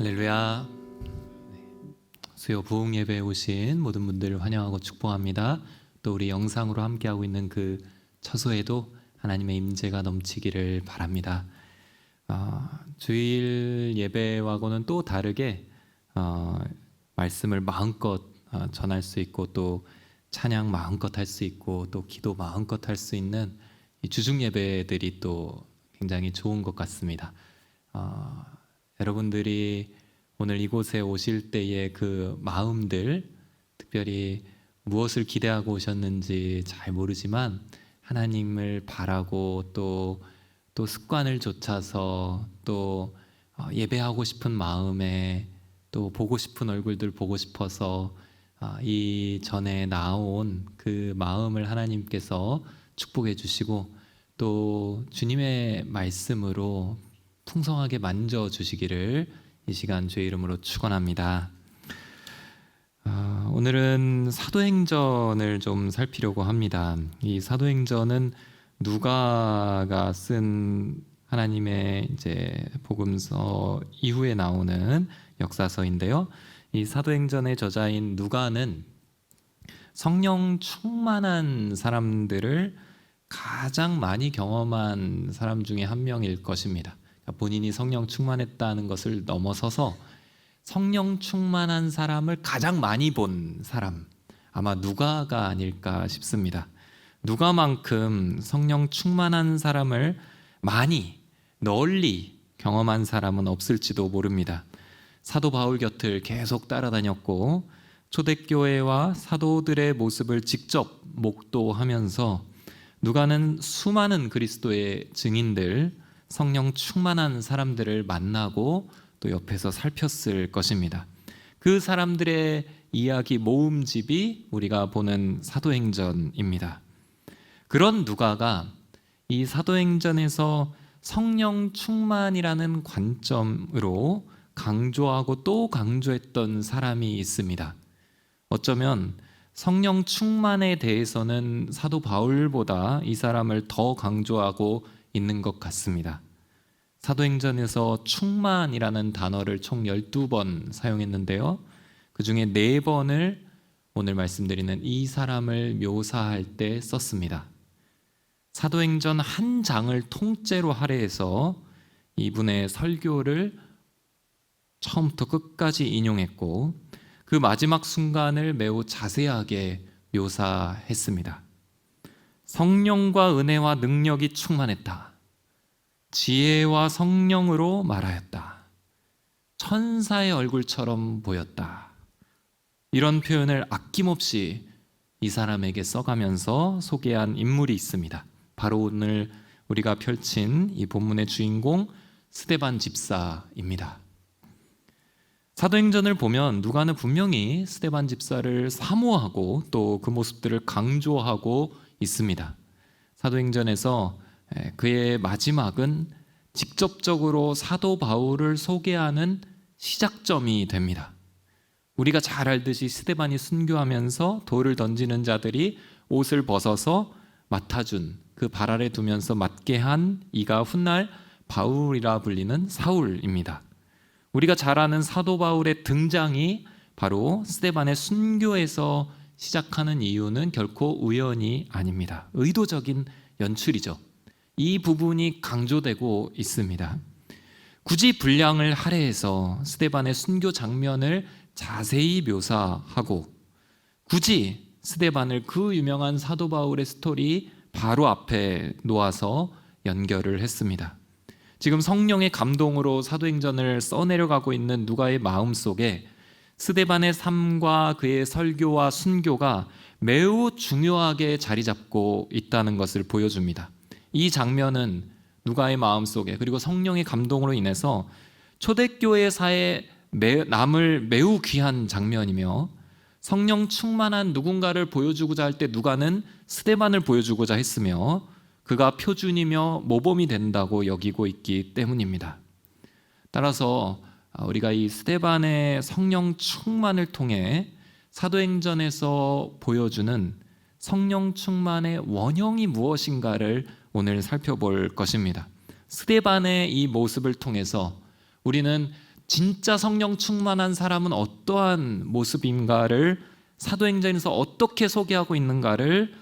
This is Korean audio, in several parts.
할렐루야. 수요 부흥 예배에 오신 모든 분들을 환영하고 축복합니다. 또 우리 영상으로 함께하고 있는 그 처소에도 하나님의 임재가 넘치기를 바랍니다. 주일 예배와고는 또 다르게 말씀을 마음껏 전할 수 있고, 또 찬양 마음껏 할 수 있고, 또 기도 마음껏 할 수 있는 이 주중 예배들이 또 굉장히 좋은 것 같습니다. 여러분들이 오늘 이곳에 오실 때의 그 마음들, 특별히 무엇을 기대하고 오셨는지 잘 모르지만 하나님을 바라고 또 습관을 좇아서 또 예배하고 싶은 마음에, 또 보고 싶은 얼굴들 보고 싶어서 이 전에 나온 그 마음을 하나님께서 축복해 주시고, 또 주님의 말씀으로 풍성하게 만져주시기를 이 시간 주의 이름으로 축원합니다. 오늘은 사도행전을 좀 살피려고 합니다. 이 사도행전은 누가가 쓴 하나님의 이제 복음서 이후에 나오는 역사서인데요. 이 사도행전의 저자인 누가는 성령 충만한 사람들을 가장 많이 경험한 사람 중에 한 명일 것입니다. 본인이 성령 충만했다는 것을 넘어서서 성령 충만한 사람을 가장 많이 본 사람, 아마 누가가 아닐까 싶습니다. 누가만큼 성령 충만한 사람을 많이 널리 경험한 사람은 없을지도 모릅니다. 사도 바울 곁을 계속 따라다녔고, 초대교회와 사도들의 모습을 직접 목도하면서 누가는 수많은 그리스도의 증인들, 성령 충만한 사람들을 만나고 또 옆에서 살폈을 것입니다. 그 사람들의 이야기 모음집이 우리가 보는 사도행전입니다. 그런 누가가 이 사도행전에서 성령 충만이라는 관점으로 강조하고 또 강조했던 사람이 있습니다. 어쩌면 성령 충만에 대해서는 사도 바울보다 이 사람을 더 강조하고 있는 것 같습니다. 사도행전에서 충만이라는 단어를 총 12번 사용했는데요, 그 중에 4번을 오늘 말씀드리는 이 사람을 묘사할 때 썼습니다. 사도행전 한 장을 통째로 할애해서 이분의 설교를 처음부터 끝까지 인용했고, 그 마지막 순간을 매우 자세하게 묘사했습니다. 성령과 은혜와 능력이 충만했다. 지혜와 성령으로 말하였다. 천사의 얼굴처럼 보였다. 이런 표현을 아낌없이 이 사람에게 써가면서 소개한 인물이 있습니다. 바로 오늘 우리가 펼친 이 본문의 주인공 스데반 집사입니다. 사도행전을 보면 누가는 분명히 스데반 집사를 사모하고 또 그 모습들을 강조하고 있습니다. 사도행전에서 그의 마지막은 직접적으로 사도 바울을 소개하는 시작점이 됩니다. 우리가 잘 알듯이 스데반이 순교하면서 돌을 던지는 자들이 옷을 벗어서 맡아준, 그 발 아래 두면서 맞게 한 이가 훗날 바울이라 불리는 사울입니다. 우리가 잘 아는 사도 바울의 등장이 바로 스데반의 순교에서 시작하는 이유는 결코 우연이 아닙니다. 의도적인 연출이죠. 이 부분이 강조되고 있습니다. 굳이 분량을 할애해서 스데반의 순교 장면을 자세히 묘사하고, 굳이 스데반을 그 유명한 사도 바울의 스토리 바로 앞에 놓아서 연결을 했습니다. 지금 성령의 감동으로 사도행전을 써내려가고 있는 누가의 마음속에 스데반의 삶과 그의 설교와 순교가 매우 중요하게 자리 잡고 있다는 것을 보여줍니다. 이 장면은 누가의 마음속에, 그리고 성령의 감동으로 인해서 초대교회사에 남을 매우 귀한 장면이며, 성령 충만한 누군가를 보여주고자 할 때 누가는 스데반을 보여주고자 했으며, 그가 표준이며 모범이 된다고 여기고 있기 때문입니다. 따라서 우리가 이 스데반의 성령 충만을 통해 사도행전에서 보여주는 성령 충만의 원형이 무엇인가를 오늘 살펴볼 것입니다. 스데반의 이 모습을 통해서 우리는 진짜 성령 충만한 사람은 어떠한 모습인가를 사도행전에서 어떻게 소개하고 있는가를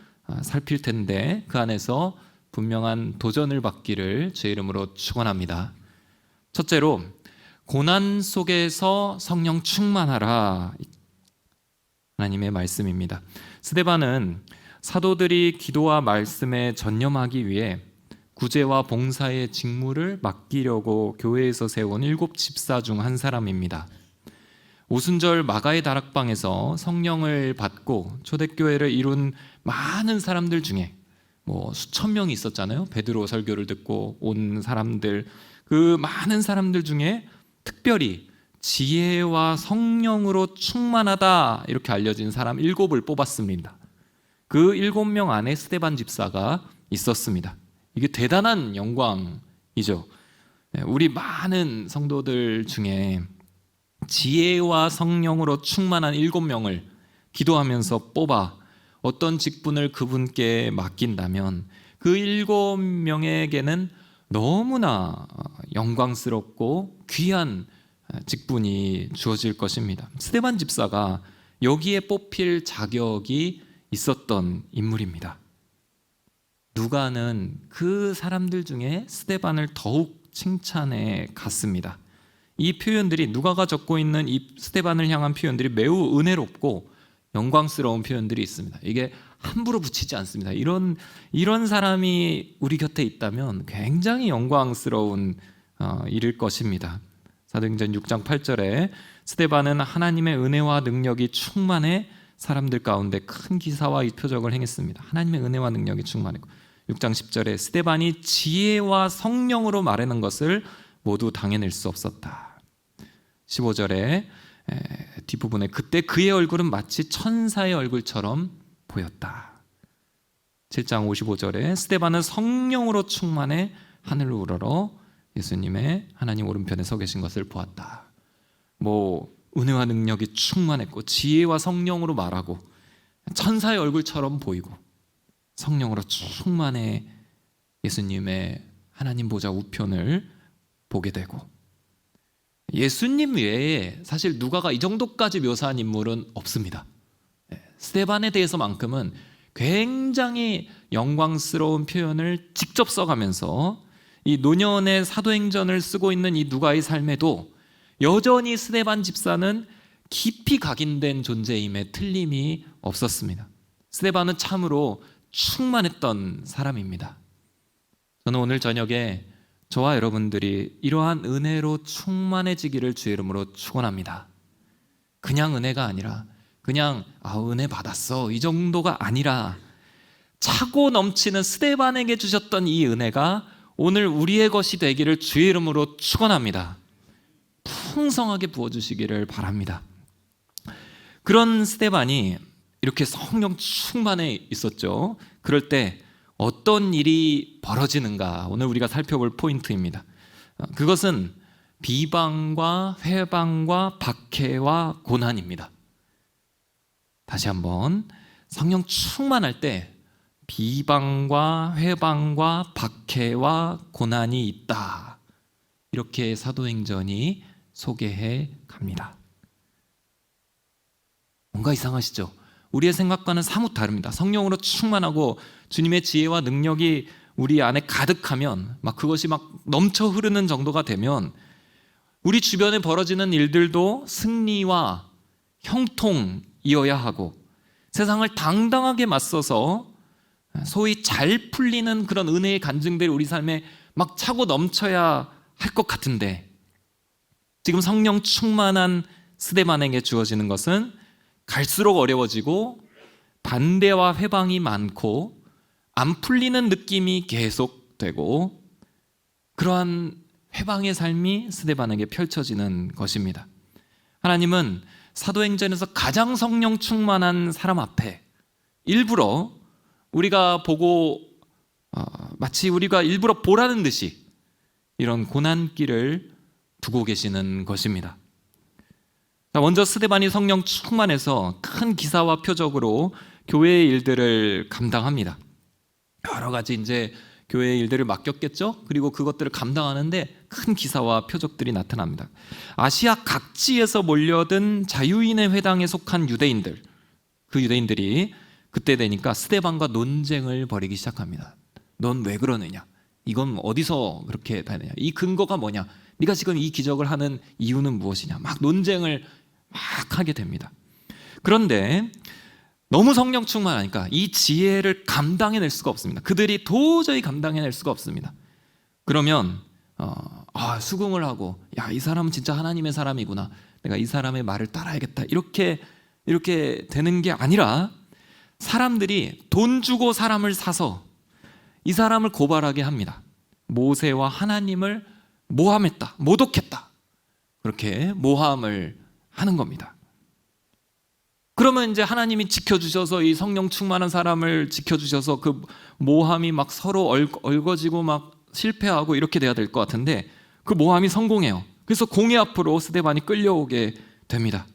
살필 텐데, 그 안에서 분명한 도전을 받기를 주의 이름으로 축원합니다. 첫째로, 고난 속에서 성령 충만하라, 하나님의 말씀입니다. 스데반은 사도들이 기도와 말씀에 전념하기 위해 구제와 봉사의 직무를 맡기려고 교회에서 세운 7 집사 중 한 사람입니다. 오순절 마가의 다락방에서 성령을 받고 초대교회를 이룬 많은 사람들 중에 수천 명이 있었잖아요. 베드로 설교를 듣고 온 사람들, 그 많은 사람들 중에 특별히 지혜와 성령으로 충만하다 이렇게 알려진 사람 7을 뽑았습니다. 그 7명 안에 스데반 집사가 있었습니다. 이게 대단한 영광이죠. 우리 많은 성도들 중에 지혜와 성령으로 충만한 7명을 기도하면서 뽑아 어떤 직분을 그분께 맡긴다면 그 7명에게는 너무나 영광스럽고 귀한 직분이 주어질 것입니다. 스데반 집사가 여기에 뽑힐 자격이 있었던 인물입니다. 누가는 그 사람들 중에 스데반을 더욱 칭찬해 갔습니다. 이 표현들이, 누가가 적고 있는 이 스데반을 향한 표현들이 매우 은혜롭고 영광스러운 표현들이 있습니다. 이게 함부로 붙이지 않습니다. 이런 사람이 우리 곁에 있다면 굉장히 영광스러운 일일 것입니다. 사도행전 6장 8절에 스데반은 하나님의 은혜와 능력이 충만해 사람들 가운데 큰 기사와 표적을 행했습니다. 하나님의 은혜와 능력이 충만했고, 6장 10절에 스데반이 지혜와 성령으로 말하는 것을 모두 당해낼 수 없었다. 15절에 뒷부분에 그때 그의 얼굴은 마치 천사의 얼굴처럼 보였다. 7장 55절에 스데반은 성령으로 충만해 하늘을 우러러 예수님의 하나님 오른편에 서 계신 것을 보았다. 은혜와 능력이 충만했고 지혜와 성령으로 말하고 천사의 얼굴처럼 보이고 성령으로 충만해 예수님의 하나님 보좌 우편을 보게 되고, 예수님 외에 사실 누가가 이 정도까지 묘사한 인물은 없습니다. 스데반에 대해서만큼은 굉장히 영광스러운 표현을 직접 써가면서 이 노년의 사도행전을 쓰고 있는 이 누가의 삶에도 여전히 스데반 집사는 깊이 각인된 존재임에 틀림이 없었습니다. 스데반은 참으로 충만했던 사람입니다. 저는 오늘 저녁에 저와 여러분들이 이러한 은혜로 충만해지기를 주의 이름으로 축원합니다. 그냥 은혜가 아니라 그냥 은혜 받았어 이 정도가 아니라 차고 넘치는 스데반에게 주셨던 이 은혜가 오늘 우리의 것이 되기를 주의 이름으로 축원합니다. 풍성하게 부어주시기를 바랍니다. 그런 스데반이 이렇게 성령 충만해 있었죠. 그럴 때 어떤 일이 벌어지는가, 오늘 우리가 살펴볼 포인트입니다. 그것은 비방과 회방과 박해와 고난입니다. 다시 한번, 성령 충만할 때 비방과 회방과 박해와 고난이 있다, 이렇게 사도행전이 소개해 갑니다. 뭔가 이상하시죠? 우리의 생각과는 사뭇 다릅니다. 성령으로 충만하고 주님의 지혜와 능력이 우리 안에 가득하면, 그것이 넘쳐 흐르는 정도가 되면 우리 주변에 벌어지는 일들도 승리와 형통이어야 하고 세상을 당당하게 맞서서 소위 잘 풀리는 그런 은혜의 간증들이 우리 삶에 차고 넘쳐야 할 것 같은데, 지금 성령 충만한 스데반에게 주어지는 것은 갈수록 어려워지고 반대와 회방이 많고 안 풀리는 느낌이 계속되고, 그러한 회방의 삶이 스데반에게 펼쳐지는 것입니다. 하나님은 사도행전에서 가장 성령 충만한 사람 앞에 일부러 우리가 보고 마치 우리가 일부러 보라는 듯이 이런 고난길을 두고 계시는 것입니다. 먼저 스데반이 성령 충만해서 큰 기사와 표적으로 교회의 일들을 감당합니다. 여러 가지 이제 교회의 일들을 맡겼겠죠. 그리고 그것들을 감당하는데 큰 기사와 표적들이 나타납니다. 아시아 각지에서 몰려든 자유인의 회당에 속한 유대인들, 그 유대인들이 그때 되니까 스데반과 논쟁을 벌이기 시작합니다. 넌 왜 그러느냐? 이건 어디서 그렇게 되느냐? 이 근거가 뭐냐? 네가 지금 이 기적을 하는 이유는 무엇이냐? 막 논쟁을 막 하게 됩니다. 그런데 너무 성령 충만하니까 이 지혜를 감당해낼 수가 없습니다. 그들이 도저히 감당해낼 수가 없습니다. 그러면 수긍을 하고, 야, 이 사람은 진짜 하나님의 사람이구나, 내가 이 사람의 말을 따라야겠다, 이렇게 되는 게 아니라 사람들이 돈 주고 사람을 사서 이 사람을 고발하게 합니다. 모세와 하나님을 모함했다, 모독했다, 그렇게 모함을 하는 겁니다. 그러면 이제 하나님이 지켜주셔서, 이 성령 충만한 사람을 지켜주셔서 그 모함이 막 서로 얽어지고 막 실패하고 이렇게 돼야 될 것 같은데, 그 모함이 성공해요. 그래서 공회 앞으로 스데반이 끌려오게 됩니다.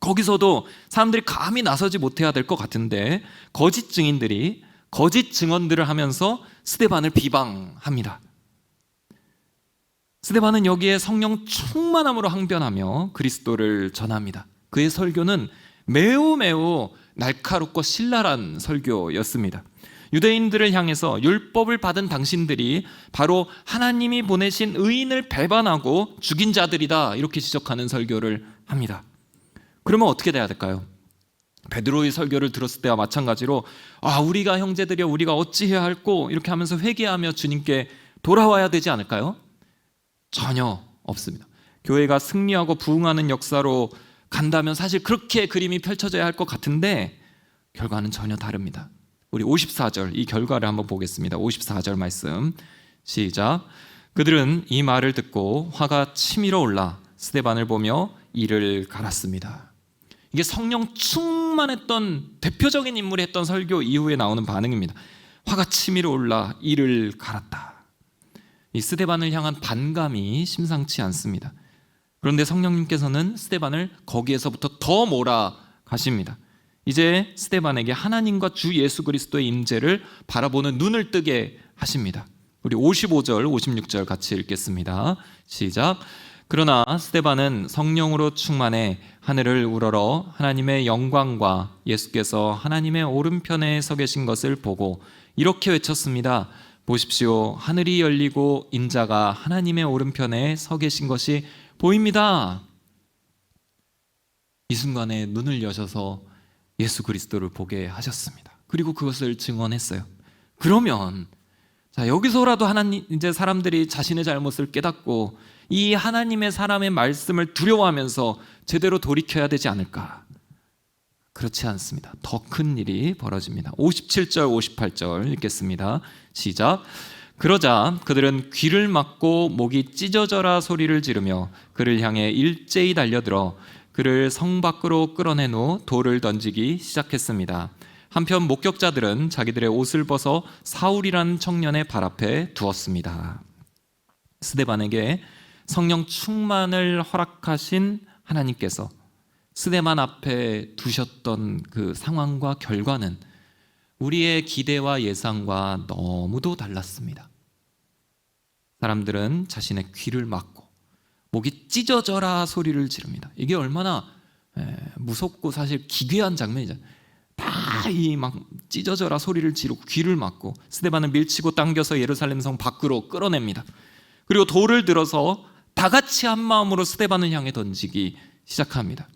거기서도 사람들이 감히 나서지 못해야 될 것 같은데 거짓 증인들이 거짓 증언들을 하면서 스데반을 비방합니다. 스데반은 여기에 성령 충만함으로 항변하며 그리스도를 전합니다. 그의 설교는 매우 날카롭고 신랄한 설교였습니다. 유대인들을 향해서 율법을 받은 당신들이 바로 하나님이 보내신 의인을 배반하고 죽인 자들이다, 이렇게 지적하는 설교를 합니다. 그러면 어떻게 돼야 될까요? 베드로의 설교를 들었을 때와 마찬가지로 우리가 형제들이여, 우리가 어찌해야 할꼬, 이렇게 하면서 회개하며 주님께 돌아와야 되지 않을까요? 전혀 없습니다. 교회가 승리하고 부흥하는 역사로 간다면 사실 그렇게 그림이 펼쳐져야 할 것 같은데 결과는 전혀 다릅니다. 우리 54절, 이 결과를 한번 보겠습니다. 54절 말씀 시작. 그들은 이 말을 듣고 화가 치밀어 올라 스데반을 보며 이를 갈았습니다. 이게 성령 충만했던 대표적인 인물이 했던 설교 이후에 나오는 반응입니다. 화가 치밀어 올라 이를 갈았다. 이 스데반을 향한 반감이 심상치 않습니다. 그런데 성령님께서는 스데반을 거기에서부터 더 몰아가십니다. 이제 스데반에게 하나님과 주 예수 그리스도의 임재를 바라보는 눈을 뜨게 하십니다. 우리 55절, 56절 같이 읽겠습니다. 시작. 그러나 스데반은 성령으로 충만해 하늘을 우러러 하나님의 영광과 예수께서 하나님의 오른편에 서 계신 것을 보고 이렇게 외쳤습니다. 보십시오, 하늘이 열리고 인자가 하나님의 오른편에 서 계신 것이 보입니다. 이 순간에 눈을 여셔서 예수 그리스도를 보게 하셨습니다. 그리고 그것을 증언했어요. 그러면 여기서라도 하나님, 이제 사람들이 자신의 잘못을 깨닫고 이 하나님의 사람의 말씀을 두려워하면서 제대로 돌이켜야 되지 않을까? 그렇지 않습니다. 더 큰 일이 벌어집니다. 57절, 58절 읽겠습니다. 시작. 그러자 그들은 귀를 막고 목이 찢어져라 소리를 지르며 그를 향해 일제히 달려들어 그를 성 밖으로 끌어낸 후 돌을 던지기 시작했습니다. 한편 목격자들은 자기들의 옷을 벗어 사울이라는 청년의 발 앞에 두었습니다. 스데반에게 성령 충만을 허락하신 하나님께서 스데반 앞에 두셨던 그 상황과 결과는 우리의 기대와 예상과 너무도 달랐습니다. 사람들은 자신의 귀를 막고 목이 찢어져라 소리를 지릅니다. 이게 얼마나 무섭고 사실 기괴한 장면이죠. 다 이 막 찢어져라 소리를 지르고 귀를 막고 스데반을 밀치고 당겨서 예루살렘 성 밖으로 끌어냅니다. 그리고 돌을 들어서 다 같이 한 마음으로 스데반을 향해 던지기 시작합니다.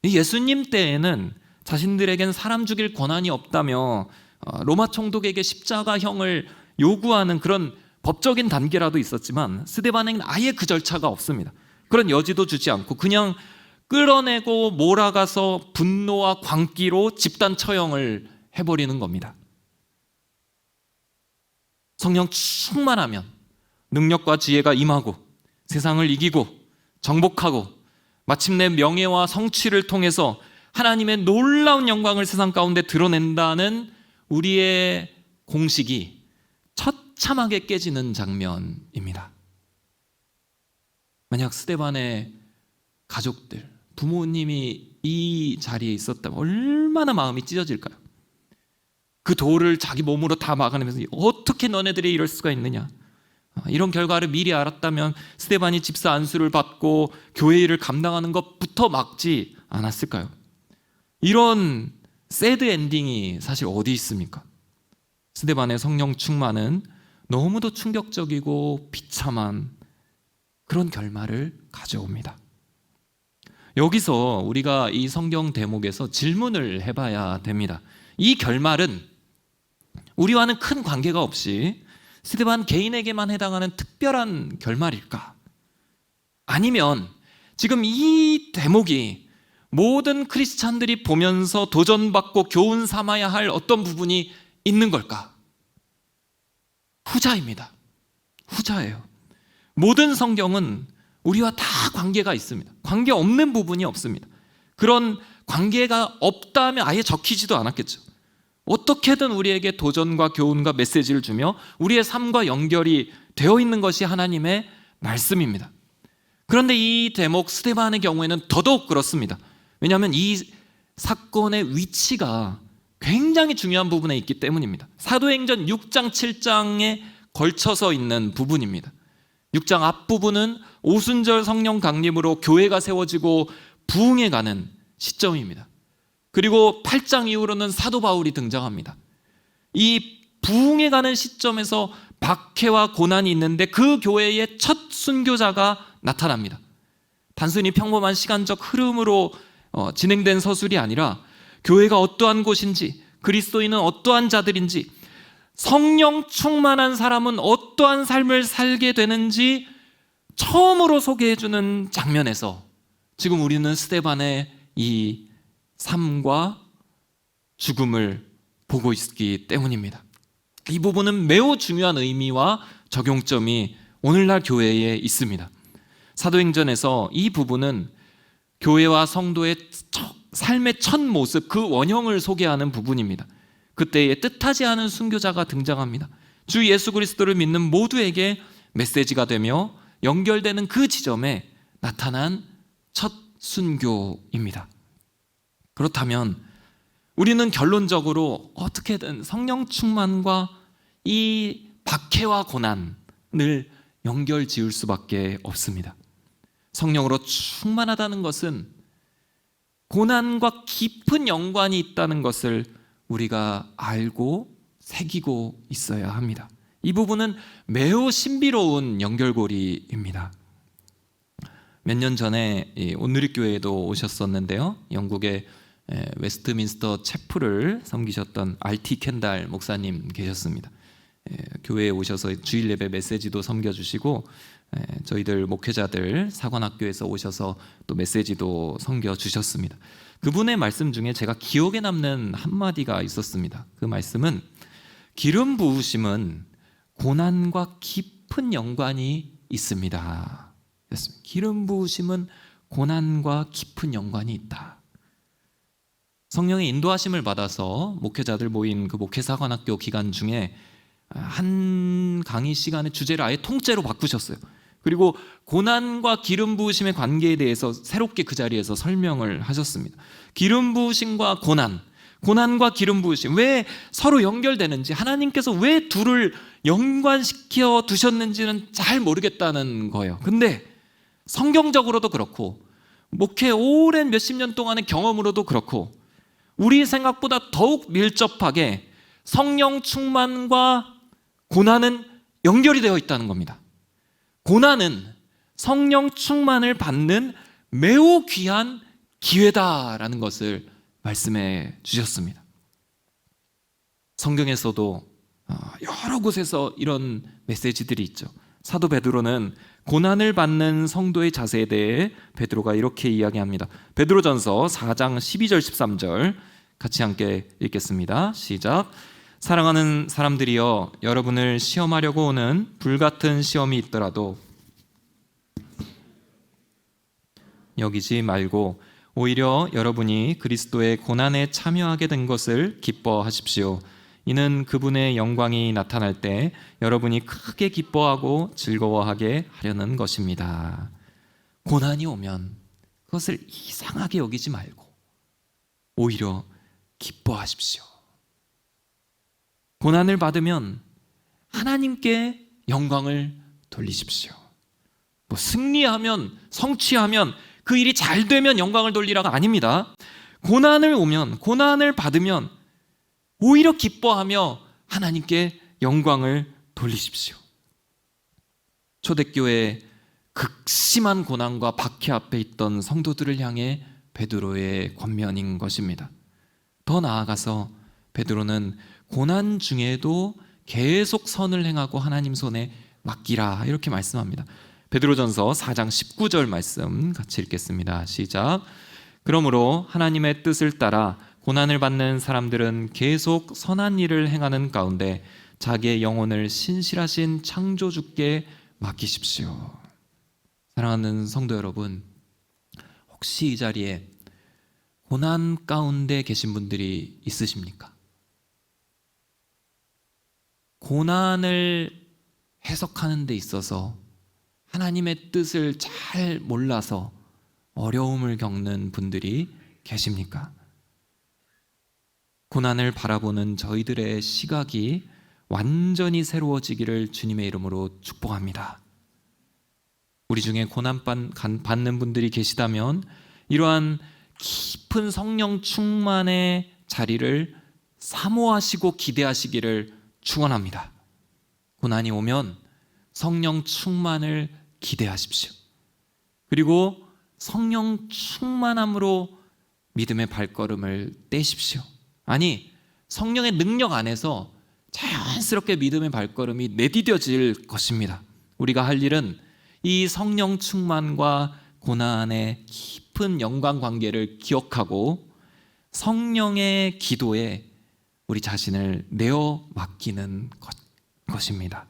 예수님 때에는 자신들에겐 사람 죽일 권한이 없다며 로마 총독에게 십자가형을 요구하는 그런 법적인 단계라도 있었지만 스데반에게는 아예 그 절차가 없습니다. 그런 여지도 주지 않고 그냥 끌어내고 몰아가서 분노와 광기로 집단 처형을 해버리는 겁니다. 성령 충만하면 능력과 지혜가 임하고 세상을 이기고 정복하고 마침내 명예와 성취를 통해서 하나님의 놀라운 영광을 세상 가운데 드러낸다는 우리의 공식이 처참하게 깨지는 장면입니다. 만약 스데반의 가족들, 부모님이 이 자리에 있었다면 얼마나 마음이 찢어질까요? 그 돌을 자기 몸으로 다 막아내면서 어떻게 너네들이 이럴 수가 있느냐, 이런 결과를 미리 알았다면 스데반이 집사 안수를 받고 교회 일을 감당하는 것부터 막지 않았을까요? 이런 새드 엔딩이 사실 어디 있습니까? 스데반의 성령 충만은 너무도 충격적이고 비참한 그런 결말을 가져옵니다. 여기서 우리가 이 성경 대목에서 질문을 해봐야 됩니다. 이 결말은 우리와는 큰 관계가 없이 스데반 개인에게만 해당하는 특별한 결말일까? 아니면 지금 이 대목이 모든 크리스찬들이 보면서 도전받고 교훈 삼아야 할 어떤 부분이 있는 걸까? 후자입니다. 후자예요. 모든 성경은 우리와 다 관계가 있습니다. 관계 없는 부분이 없습니다. 그런 관계가 없다면 아예 적히지도 않았겠죠. 어떻게든 우리에게 도전과 교훈과 메시지를 주며 우리의 삶과 연결이 되어 있는 것이 하나님의 말씀입니다. 그런데 이 대목 스데반의 경우에는 더더욱 그렇습니다. 왜냐하면 이 사건의 위치가 굉장히 중요한 부분에 있기 때문입니다. 사도행전 6장 7장에 걸쳐서 있는 부분입니다. 6장 앞부분은 오순절 성령 강림으로 교회가 세워지고 부흥해 가는 시점입니다. 그리고 8장 이후로는 사도 바울이 등장합니다. 이 부흥해 가는 시점에서 박해와 고난이 있는데 그 교회의 첫 순교자가 나타납니다. 단순히 평범한 시간적 흐름으로 진행된 서술이 아니라 교회가 어떠한 곳인지, 그리스도인은 어떠한 자들인지, 성령 충만한 사람은 어떠한 삶을 살게 되는지 처음으로 소개해주는 장면에서 지금 우리는 스데반의 이 삶과 죽음을 보고 있기 때문입니다. 이 부분은 매우 중요한 의미와 적용점이 오늘날 교회에 있습니다. 사도행전에서 이 부분은 교회와 성도의 삶의 첫 모습, 그 원형을 소개하는 부분입니다. 그때에 뜻하지 않은 순교자가 등장합니다. 주 예수 그리스도를 믿는 모두에게 메시지가 되며 연결되는 그 지점에 나타난 첫 순교입니다. 그렇다면 우리는 결론적으로 어떻게든 성령 충만과 이 박해와 고난을 연결 지을 수밖에 없습니다. 성령으로 충만하다는 것은 고난과 깊은 연관이 있다는 것을 우리가 알고 새기고 있어야 합니다. 이 부분은 매우 신비로운 연결고리입니다. 몇 년 전에 온누리교회에도 오셨었는데요, 영국의 웨스트민스터 채플을 섬기셨던 R.T. 켄달 목사님 계셨습니다. 교회에 오셔서 주일 예배 메시지도 섬겨주시고 저희들 목회자들 사관학교에서 오셔서 또 메시지도 섬겨주셨습니다. 그분의 말씀 중에 제가 기억에 남는 한마디가 있었습니다. 그 말씀은 기름 부으심은 고난과 깊은 연관이 있습니다. 기름 부으심은 고난과 깊은 연관이 있다. 성령의 인도하심을 받아서 목회자들 모인 그 목회사관학교 기간 중에 한 강의 시간의 주제를 아예 통째로 바꾸셨어요. 그리고 고난과 기름 부으심의 관계에 대해서 새롭게 그 자리에서 설명을 하셨습니다. 기름 부으심과 고난과 기름 부으심, 왜 서로 연결되는지, 하나님께서 왜 둘을 연관시켜 두셨는지는 잘 모르겠다는 거예요. 근데 성경적으로도 그렇고 목회 오랜 몇십 년 동안의 경험으로도 그렇고 우리 생각보다 더욱 밀접하게 성령 충만과 고난은 연결이 되어 있다는 겁니다. 고난은 성령 충만을 받는 매우 귀한 기회다라는 것을 말씀해 주셨습니다. 성경에서도 여러 곳에서 이런 메시지들이 있죠. 사도 베드로는 고난을 받는 성도의 자세에 대해 베드로가 이렇게 이야기합니다. 베드로전서 4장 12절 13절 같이 함께 읽겠습니다. 시작. 사랑하는 사람들이여, 여러분을 시험하려고 오는 불같은 시험이 있더라도 여기지 말고 오히려 여러분이 그리스도의 고난에 참여하게 된 것을 기뻐하십시오. 이는 그분의 영광이 나타날 때 여러분이 크게 기뻐하고 즐거워하게 하려는 것입니다. 고난이 오면 그것을 이상하게 여기지 말고 오히려 기뻐하십시오. 고난을 받으면 하나님께 영광을 돌리십시오. 뭐 승리하면, 성취하면, 그 일이 잘 되면 영광을 돌리라가 아닙니다. 고난을 받으면 오히려 기뻐하며 하나님께 영광을 돌리십시오. 초대교회 극심한 고난과 박해 앞에 있던 성도들을 향해 베드로의 권면인 것입니다. 더 나아가서 베드로는 고난 중에도 계속 선을 행하고 하나님 손에 맡기라 이렇게 말씀합니다. 베드로전서 4장 19절 말씀 같이 읽겠습니다. 시작. 그러므로 하나님의 뜻을 따라 고난을 받는 사람들은 계속 선한 일을 행하는 가운데 자기의 영혼을 신실하신 창조주께 맡기십시오. 사랑하는 성도 여러분, 혹시 이 자리에 고난 가운데 계신 분들이 있으십니까? 고난을 해석하는 데 있어서 하나님의 뜻을 잘 몰라서 어려움을 겪는 분들이 계십니까? 고난을 바라보는 저희들의 시각이 완전히 새로워지기를 주님의 이름으로 축복합니다. 우리 중에 고난 받는 분들이 계시다면 이러한 깊은 성령 충만의 자리를 사모하시고 기대하시기를 축원합니다. 고난이 오면 성령 충만을 기대하십시오. 그리고 성령 충만함으로 믿음의 발걸음을 떼십시오. 아니, 성령의 능력 안에서 자연스럽게 믿음의 발걸음이 내디뎌질 것입니다. 우리가 할 일은 이 성령 충만과 고난의 깊은 연관 관계를 기억하고 성령의 기도에 우리 자신을 내어 맡기는 것입니다.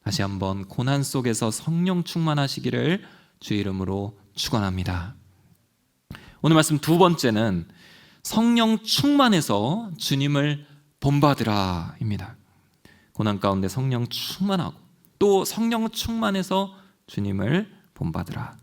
다시 한번 고난 속에서 성령 충만하시기를 주의 이름으로 축원합니다. 오늘 말씀 두 번째는 성령 충만해서 주님을 본받으라입니다. 고난 가운데 성령 충만하고 또 성령 충만해서 주님을 본받으라.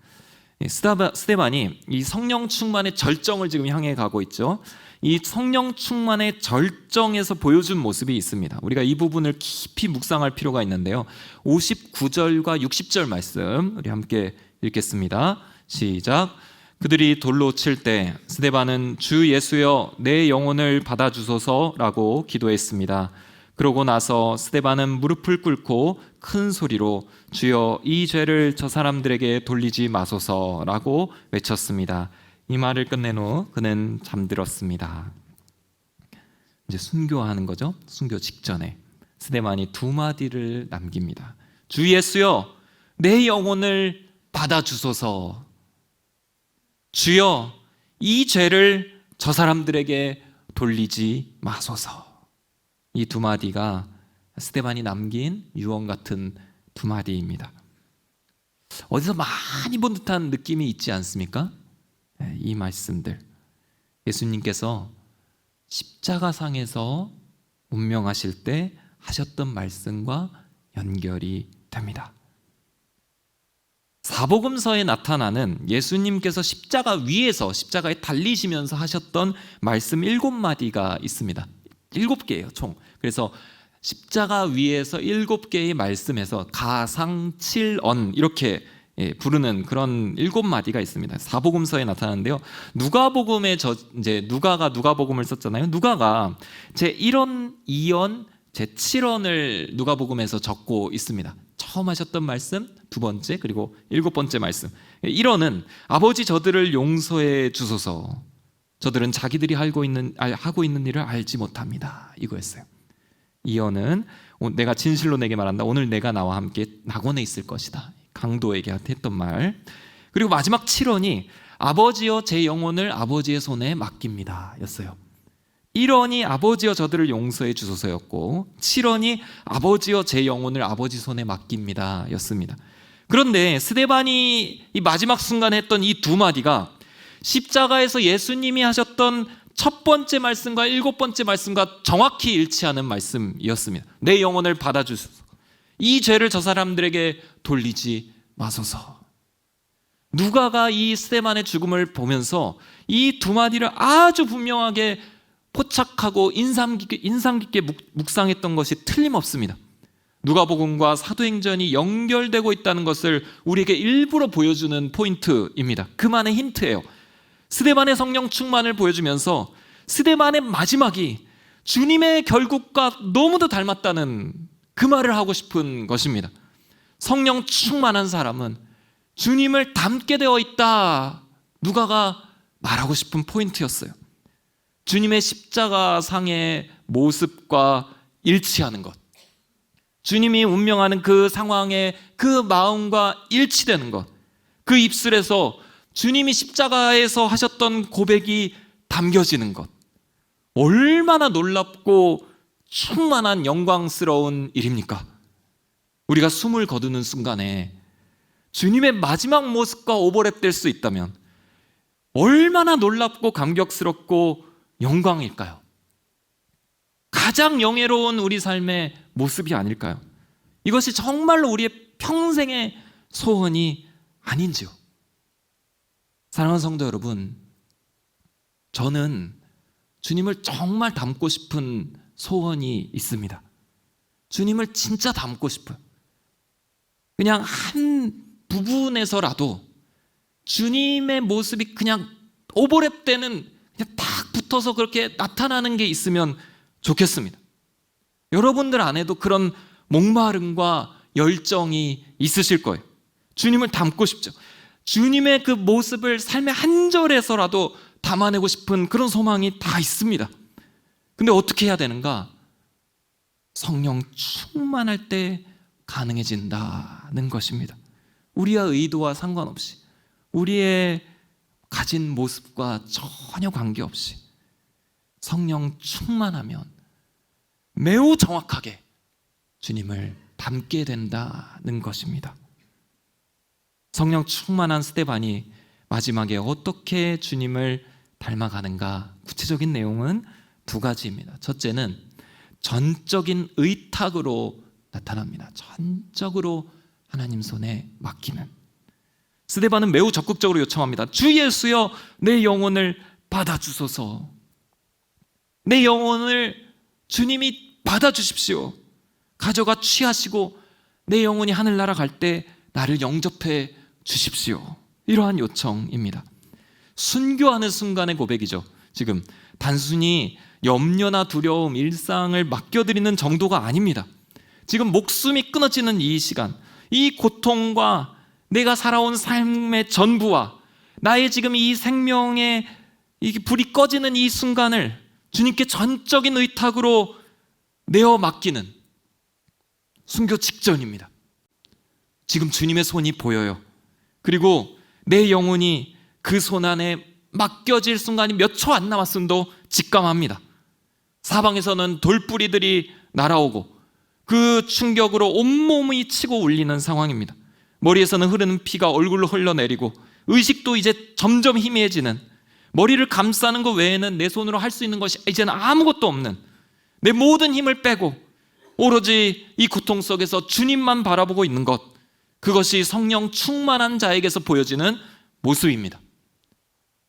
스데반이 이 성령 충만의 절정을 지금 향해 가고 있죠. 이 성령 충만의 절정에서 보여준 모습이 있습니다. 우리가 이 부분을 깊이 묵상할 필요가 있는데요. 59절과 60절 말씀 우리 함께 읽겠습니다. 시작. 그들이 돌로 칠 때 스데반은 주 예수여 내 영혼을 받아주소서라고 기도했습니다. 그러고 나서 스데반은 무릎을 꿇고 큰 소리로 주여 이 죄를 저 사람들에게 돌리지 마소서라고 외쳤습니다. 이 말을 끝낸 후 그는 잠들었습니다. 이제 순교하는 거죠. 순교 직전에 스데반이 두 마디를 남깁니다. 주 예수여 내 영혼을 받아주소서. 주여 이 죄를 저 사람들에게 돌리지 마소서. 이 두 마디가 스데반이 남긴 유언 같은 두 마디입니다. 어디서 많이 본 듯한 느낌이 있지 않습니까? 이 말씀들 예수님께서 십자가상에서 운명하실 때 하셨던 말씀과 연결이 됩니다. 사복음서에 나타나는 예수님께서 십자가 위에서 십자가에 달리시면서 하셨던 말씀 7마디가 있습니다. 7개예요 총. 그래서 십자가 위에서 7개의 말씀에서 가상칠언 이렇게 부르는 그런 7마디가 있습니다. 사복음서에 나타나는데요. 누가복음에 이제 누가가 누가복음을 썼잖아요. 누가가 제1언, 2언, 제7언을 누가복음에서 적고 있습니다. 처음 하셨던 말씀, 두 번째, 그리고 7번째 말씀. 1언은 아버지 저들을 용서해 주소서. 저들은 자기들이 하고 있는 일을 알지 못합니다. 이거였어요. 2언은 내가 진실로 내게 말한다. 오늘 내가 나와 함께 낙원에 있을 것이다. 강도에게 했던 말. 그리고 마지막 7언이 아버지여 제 영혼을 아버지의 손에 맡깁니다 였어요. 1언이 아버지여 저들을 용서해 주소서였고 7언이 아버지여 제 영혼을 아버지 손에 맡깁니다 였습니다. 그런데 스데반이 이 마지막 순간에 했던 이 두 마디가 십자가에서 예수님이 하셨던 첫 번째 말씀과 7번째 말씀과 정확히 일치하는 말씀이었습니다. 내 영혼을 받아주소서. 이 죄를 저 사람들에게 돌리지 마소서. 누가가 이 스데반의 죽음을 보면서 이 두 마디를 아주 분명하게 포착하고 인상 깊게 묵상했던 것이 틀림없습니다. 누가복음과 사도행전이 연결되고 있다는 것을 우리에게 일부러 보여주는 포인트입니다. 그만의 힌트예요. 스데반의 성령 충만을 보여주면서 스데반의 마지막이 주님의 결국과 너무도 닮았다는 그 말을 하고 싶은 것입니다. 성령 충만한 사람은 주님을 닮게 되어 있다. 누가가 말하고 싶은 포인트였어요. 주님의 십자가 상의 모습과 일치하는 것, 주님이 운명하는 그 상황에 그 마음과 일치되는 것, 그 입술에서 주님이 십자가에서 하셨던 고백이 담겨지는 것, 얼마나 놀랍고 충만한 영광스러운 일입니까? 우리가 숨을 거두는 순간에 주님의 마지막 모습과 오버랩될 수 있다면 얼마나 놀랍고 감격스럽고 영광일까요? 가장 영예로운 우리 삶의 모습이 아닐까요? 이것이 정말로 우리의 평생의 소원이 아닌지요? 사랑하는 성도 여러분, 저는 주님을 정말 닮고 싶은 소원이 있습니다. 주님을 진짜 닮고 싶어요. 그냥 한 부분에서라도 주님의 모습이 그냥 오버랩되는, 그냥 딱 붙어서 그렇게 나타나는 게 있으면 좋겠습니다. 여러분들 안에도 그런 목마름과 열정이 있으실 거예요. 주님을 닮고 싶죠. 주님의 그 모습을 삶의 한 절에서라도 담아내고 싶은 그런 소망이 다 있습니다. 근데 어떻게 해야 되는가? 성령 충만할 때 가능해진다는 것입니다. 우리의 의도와 상관없이, 우리의 가진 모습과 전혀 관계없이 성령 충만하면 매우 정확하게 주님을 닮게 된다는 것입니다. 성령 충만한 스데반이 마지막에 어떻게 주님을 닮아가는가? 구체적인 내용은 두 가지입니다. 첫째는 전적인 의탁으로 나타납니다. 전적으로 하나님 손에 맡기는. 스데반은 매우 적극적으로 요청합니다. 주 예수여, 내 영혼을 받아주소서. 내 영혼을 주님이 받아주십시오. 가져가 취하시고 내 영혼이 하늘나라 갈 때 나를 영접해 주십시오. 이러한 요청입니다. 순교하는 순간의 고백이죠. 지금 단순히 염려나 두려움, 일상을 맡겨드리는 정도가 아닙니다. 지금 목숨이 끊어지는 이 시간, 이 고통과 내가 살아온 삶의 전부와 나의 지금 이 생명의 이 불이 꺼지는 이 순간을 주님께 전적인 의탁으로 내어 맡기는 순교 직전입니다. 지금 주님의 손이 보여요. 그리고 내 영혼이 그 손 안에 맡겨질 순간이 몇 초 안 남았음도 직감합니다. 사방에서는 돌뿌리들이 날아오고 그 충격으로 온몸이 치고 울리는 상황입니다. 머리에서는 흐르는 피가 얼굴로 흘러내리고 의식도 이제 점점 희미해지는, 머리를 감싸는 것 외에는 내 손으로 할 수 있는 것이 이제는 아무것도 없는, 내 모든 힘을 빼고 오로지 이 고통 속에서 주님만 바라보고 있는 것, 그것이 성령 충만한 자에게서 보여지는 모습입니다.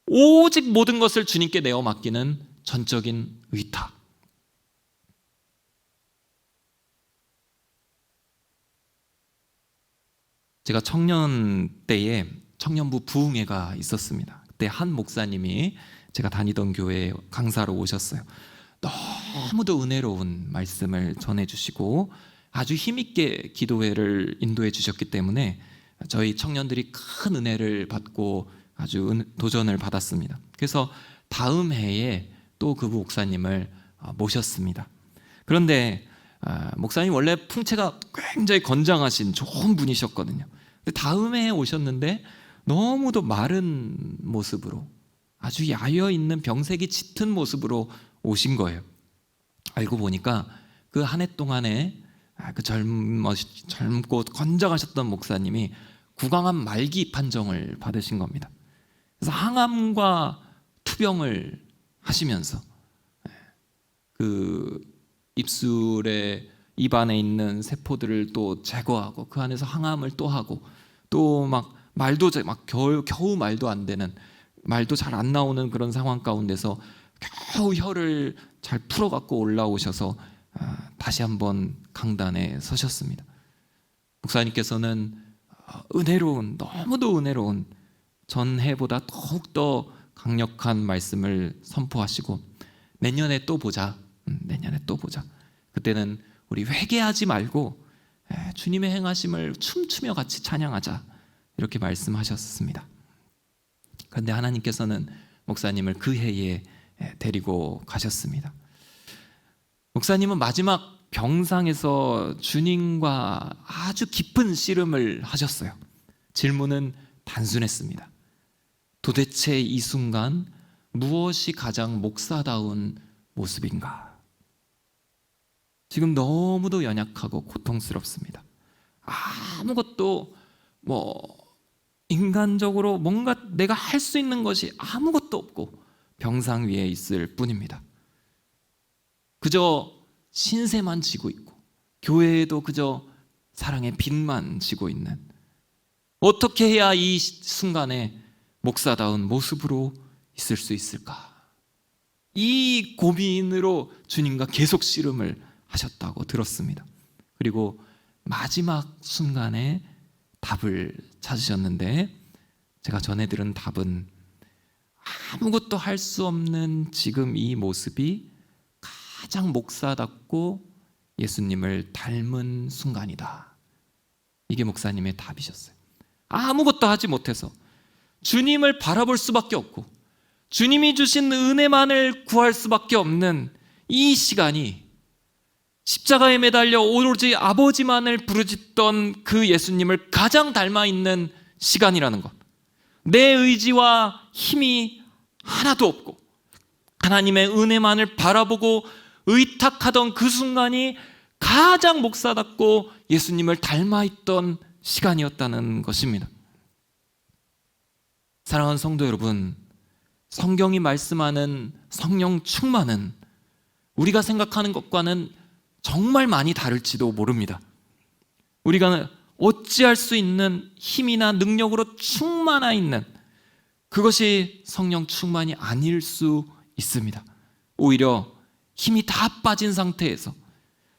오직 모든 것을 주님께 내어 맡기는 전적인 의탁. 제가 청년 때에 청년부 부흥회가 있었습니다. 그때 한 목사님이 제가 다니던 교회에 강사로 오셨어요. 너무도 은혜로운 말씀을 전해주시고 아주 힘있게 기도회를 인도해 주셨기 때문에 저희 청년들이 큰 은혜를 받고 아주 도전을 받았습니다. 그래서 다음 해에 또 그 목사님을 모셨습니다. 그런데 목사님 원래 풍채가 굉장히 건장하신 좋은 분이셨거든요. 근데 다음 해에 오셨는데 너무도 마른 모습으로, 아주 야여있는 병색이 짙은 모습으로 오신 거예요. 알고 보니까 그 한 해 동안에 그 젊고 건장하셨던 목사님이 구강암 말기 판정을 받으신 겁니다. 그래서 항암과 투병을 하시면서 그 입술에, 입안에 있는 세포들을 또 제거하고 그 안에서 항암을 또 하고, 또 막 말도 막 겨우 말도 안 되는, 말도 잘 안 나오는 그런 상황 가운데서 겨우 혀를 잘 풀어갖고 올라오셔서 다시 한번 강단에 서셨습니다. 목사님께서는 은혜로운, 너무도 은혜로운 전해보다 더욱더 강력한 말씀을 선포하시고 내년에 또 보자, 내년에 또 보자. 그때는 우리 회개하지 말고 주님의 행하심을 춤추며 같이 찬양하자, 이렇게 말씀하셨습니다. 그런데 하나님께서는 목사님을 그 해에 데리고 가셨습니다. 목사님은 마지막 병상에서 주님과 아주 깊은 씨름을 하셨어요. 질문은 단순했습니다. 도대체 이 순간 무엇이 가장 목사다운 모습인가? 지금 너무도 연약하고 고통스럽습니다. 아무것도 인간적으로 뭔가 내가 할 수 있는 것이 아무것도 없고 병상 위에 있을 뿐입니다. 그저 신세만 지고 있고 교회에도 그저 사랑의 빛만 지고 있는, 어떻게 해야 이 순간에 목사다운 모습으로 있을 수 있을까? 이 고민으로 주님과 계속 씨름을 하셨다고 들었습니다. 그리고 마지막 순간에 답을 찾으셨는데, 제가 전해 들은 답은 아무것도 할 수 없는 지금 이 모습이 가장 목사답고 예수님을 닮은 순간이다. 이게 목사님의 답이셨어요. 아무것도 하지 못해서 주님을 바라볼 수밖에 없고 주님이 주신 은혜만을 구할 수밖에 없는 이 시간이, 십자가에 매달려 오로지 아버지만을 부르짖던 그 예수님을 가장 닮아 있는 시간이라는 것. 내 의지와 힘이 하나도 없고 하나님의 은혜만을 바라보고 의탁하던 그 순간이 가장 목사답고 예수님을 닮아 있던 시간이었다는 것입니다. 사랑하는 성도 여러분, 성경이 말씀하는 성령 충만은 우리가 생각하는 것과는 정말 많이 다를지도 모릅니다. 우리가 어찌할 수 있는 힘이나 능력으로 충만하 있는 그것이 성령 충만이 아닐 수 있습니다. 오히려 힘이 다 빠진 상태에서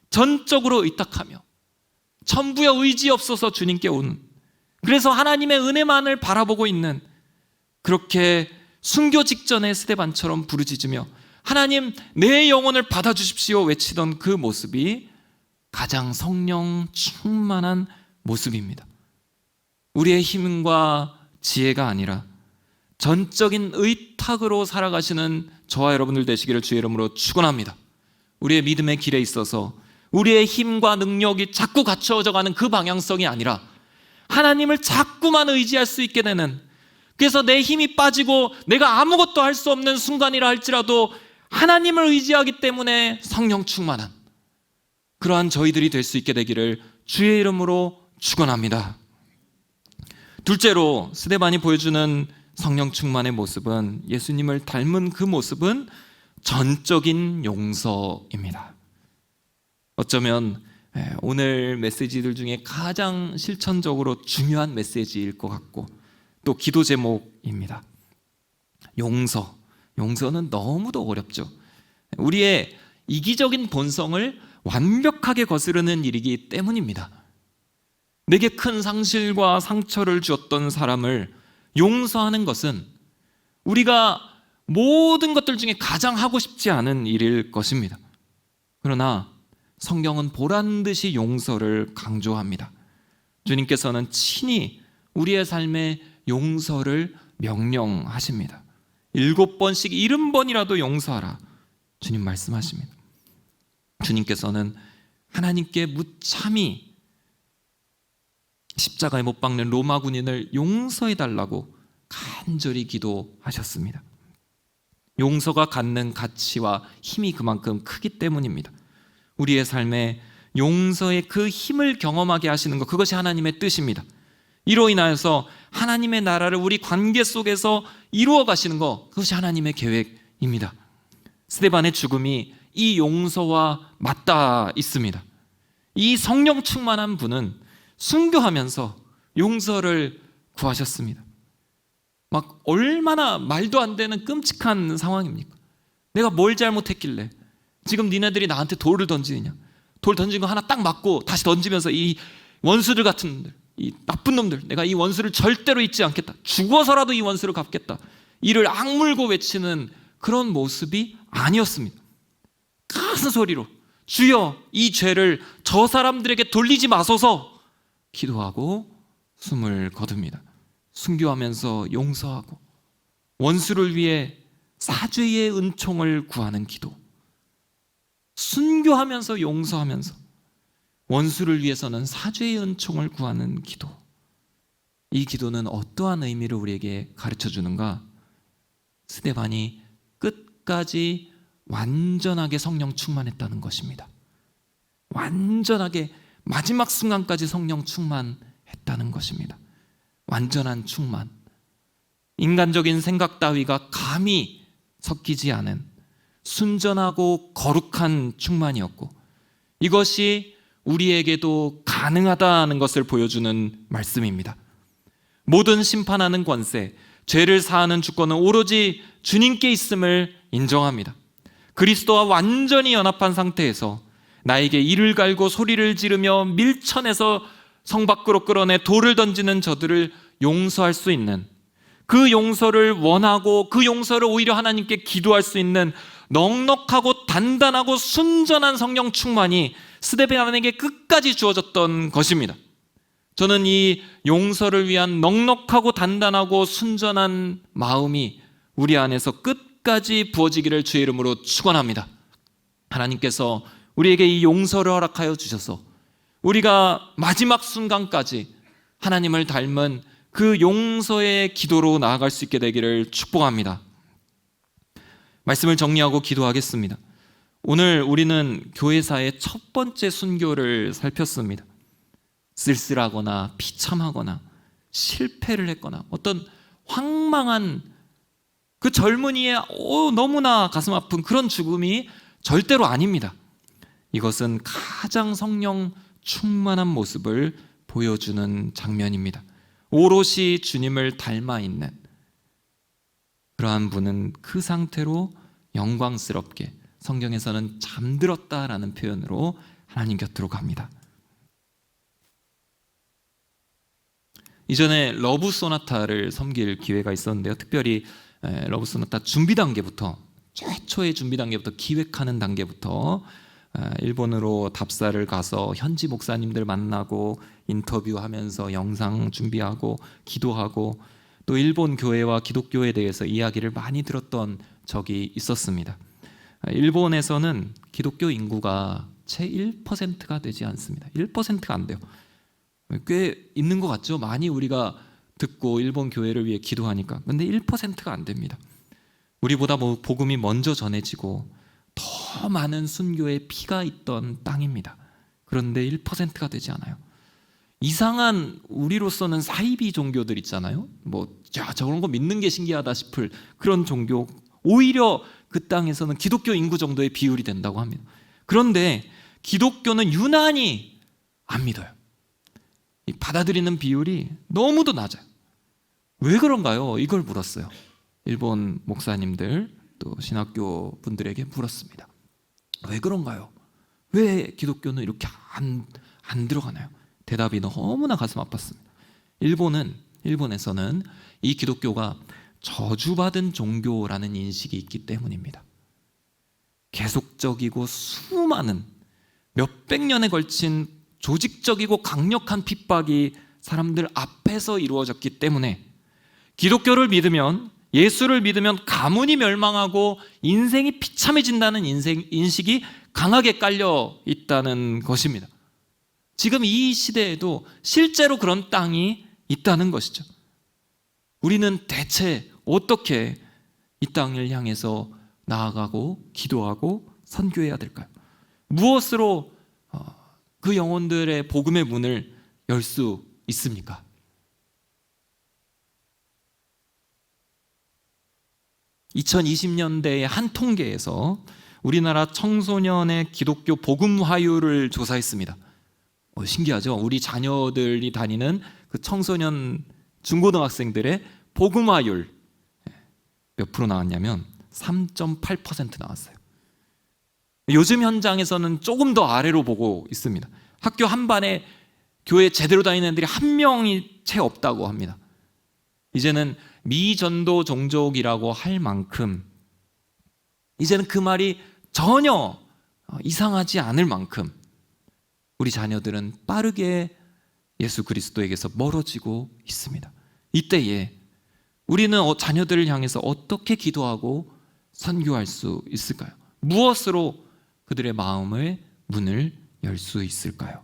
전적으로 의탁하며 전부의 의지 없어서 주님께 오는, 그래서 하나님의 은혜만을 바라보고 있는, 그렇게 순교 직전에 스데반처럼 부르짖으며 하나님 내 영혼을 받아주십시오 외치던 그 모습이 가장 성령 충만한 모습입니다. 우리의 힘과 지혜가 아니라 전적인 의탁으로 살아가시는 저와 여러분들 되시기를 주의 이름으로 축원합니다. 우리의 믿음의 길에 있어서 우리의 힘과 능력이 자꾸 갖춰져 가는 그 방향성이 아니라 하나님을 자꾸만 의지할 수 있게 되는, 그래서 내 힘이 빠지고 내가 아무것도 할 수 없는 순간이라 할지라도 하나님을 의지하기 때문에 성령 충만한 그러한 저희들이 될 수 있게 되기를 주의 이름으로 축원합니다. 둘째로 스데반이 보여주는 성령 충만의 모습은, 예수님을 닮은 그 모습은 전적인 용서입니다. 어쩌면 오늘 메시지들 중에 가장 실천적으로 중요한 메시지일 것 같고 또 기도 제목입니다. 용서는 너무도 어렵죠. 우리의 이기적인 본성을 완벽하게 거스르는 일이기 때문입니다. 내게 큰 상실과 상처를 주었던 사람을 용서하는 것은 우리가 모든 것들 중에 가장 하고 싶지 않은 일일 것입니다. 그러나 성경은 보란듯이 용서를 강조합니다. 주님께서는 친히 우리의 삶에 용서를 명령하십니다. 7번씩 70번이라도 용서하라, 주님 말씀하십니다. 주님께서는 하나님께 무참히 십자가에 못 박는 로마 군인을 용서해달라고 간절히 기도하셨습니다. 용서가 갖는 가치와 힘이 그만큼 크기 때문입니다. 우리의 삶에 용서의 그 힘을 경험하게 하시는 것, 그것이 하나님의 뜻입니다. 이로 인하여서 하나님의 나라를 우리 관계 속에서 이루어 가시는 것, 그것이 하나님의 계획입니다. 스데반의 죽음이 이 용서와 맞닿아 있습니다. 이 성령 충만한 분은 순교하면서 용서를 구하셨습니다. 막 얼마나 말도 안 되는 끔찍한 상황입니까? 내가 뭘 잘못했길래 지금 니네들이 나한테 돌을 던지느냐? 돌 던진 거 하나 딱 맞고 다시 던지면서 이 원수들 같은 놈들, 이 나쁜 놈들, 내가 이 원수를 절대로 잊지 않겠다, 죽어서라도 이 원수를 갚겠다, 이를 악물고 외치는 그런 모습이 아니었습니다. 큰 소리로 주여 이 죄를 저 사람들에게 돌리지 마소서 기도하고 숨을 거둡니다. 순교하면서 용서하고 원수를 위해 사죄의 은총을 구하는 기도, 순교하면서 용서하면서 원수를 위해서는 사죄의 은총을 구하는 기도. 이 기도는 어떠한 의미를 우리에게 가르쳐 주는가? 스데반이 끝까지 완전하게 성령 충만했다는 것입니다. 완전하게 마지막 순간까지 성령 충만했다는 것입니다. 완전한 충만, 인간적인 생각 따위가 감히 섞이지 않은 순전하고 거룩한 충만이었고, 이것이 우리에게도 가능하다는 것을 보여주는 말씀입니다. 모든 심판하는 권세, 죄를 사하는 주권은 오로지 주님께 있음을 인정합니다. 그리스도와 완전히 연합한 상태에서 나에게 이를 갈고 소리를 지르며 밀쳐내서 성 밖으로 끌어내 돌을 던지는 저들을 용서할 수 있는, 그 용서를 원하고 그 용서를 오히려 하나님께 기도할 수 있는 넉넉하고 단단하고 순전한 성령 충만이 스데반에게 끝까지 주어졌던 것입니다. 저는 이 용서를 위한 넉넉하고 단단하고 순전한 마음이 우리 안에서 끝까지 부어지기를 주의 이름으로 축원합니다. 하나님께서 우리에게 이 용서를 허락하여 주셔서 우리가 마지막 순간까지 하나님을 닮은 그 용서의 기도로 나아갈 수 있게 되기를 축복합니다. 말씀을 정리하고 기도하겠습니다. 오늘 우리는 교회사의 첫 번째 순교를 살폈습니다. 쓸쓸하거나 비참하거나 실패를 했거나 어떤 황망한 그 젊은이의 너무나 가슴 아픈 그런 죽음이 절대로 아닙니다. 이것은 가장 성령 충만한 모습을 보여주는 장면입니다. 오롯이 주님을 닮아 있는 그러한 분은 그 상태로 영광스럽게, 성경에서는 잠들었다라는 표현으로 하나님 곁으로 갑니다. 이전에 러브 소나타를 섬길 기회가 있었는데요, 특별히 러브 소나타 준비 단계부터, 최초의 준비 단계부터, 기획하는 단계부터 일본으로 답사를 가서 현지 목사님들 만나고 인터뷰하면서 영상 준비하고 기도하고 또 일본 교회와 기독교에 대해서 이야기를 많이 들었던 적이 있었습니다. 일본에서는 기독교 인구가 채 1%가 되지 않습니다. 1%가 안 돼요. 꽤 있는 것 같죠? 많이 우리가 듣고 일본 교회를 위해 기도하니까. 근데 1%가 안 됩니다. 우리보다 복음이 먼저 전해지고 더 많은 순교의 피가 있던 땅입니다. 그런데 1%가 되지 않아요. 이상한, 우리로서는 사이비 종교들 있잖아요. 저런 거 믿는 게 신기하다 싶을 그런 종교, 오히려 그 땅에서는 기독교 인구 정도의 비율이 된다고 합니다. 그런데 기독교는 유난히 안 믿어요. 받아들이는 비율이 너무도 낮아요. 왜 그런가요? 이걸 물었어요. 일본 목사님들 또 신학교 분들에게 물었습니다. 왜 그런가요? 왜 기독교는 이렇게 안 들어가나요? 대답이 너무나 가슴 아팠습니다. 일본에서는 이 기독교가 저주받은 종교라는 인식이 있기 때문입니다. 계속적이고 수많은 몇백 년에 걸친 조직적이고 강력한 핍박이 사람들 앞에서 이루어졌기 때문에 기독교를 믿으면, 예수를 믿으면 가문이 멸망하고 인생이 비참해진다는 인식이 강하게 깔려 있다는 것입니다. 지금 이 시대에도 실제로 그런 땅이 있다는 것이죠. 우리는 대체 어떻게 이 땅을 향해서 나아가고 기도하고 선교해야 될까요? 무엇으로 그 영혼들의 복음의 문을 열 수 있습니까? (2020년대의) 한 통계에서 우리나라 청소년의 기독교 복음 화율을 조사했습니다. 신기하죠? 우리 자녀들이 다니는 그 청소년 중고등학생들의 복음 화율 몇 프로 나왔냐면 3.8% 나왔어요. 요즘 현장에서는 조금 더 아래로 보고 있습니다. 학교 한 반에 교회 제대로 다니는 애들이 한 명이 채 없다고 합니다. 이제는 미전도 종족이라고 할 만큼, 이제는 그 말이 전혀 이상하지 않을 만큼 우리 자녀들은 빠르게 예수 그리스도에게서 멀어지고 있습니다. 이때에 우리는 자녀들을 향해서 어떻게 기도하고 선교할 수 있을까요? 무엇으로 그들의 마음의 문을 열 수 있을까요?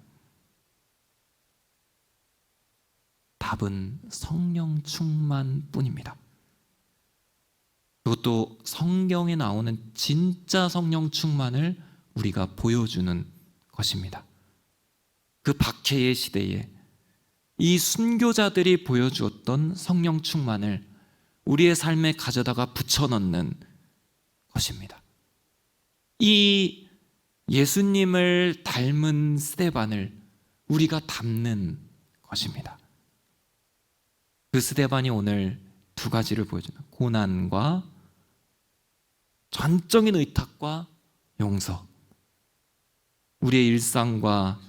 답은 성령 충만뿐입니다. 그것도 성경에 나오는 진짜 성령 충만을 우리가 보여주는 것입니다. 그 박해의 시대에 이 순교자들이 보여주었던 성령 충만을 우리의 삶에 가져다가 붙여넣는 것입니다. 이 예수님을 닮은 스데반을 우리가 담는 것입니다. 그 스데반이 오늘 두 가지를 보여주는 고난과 전적인 의탁과 용서, 우리의 일상과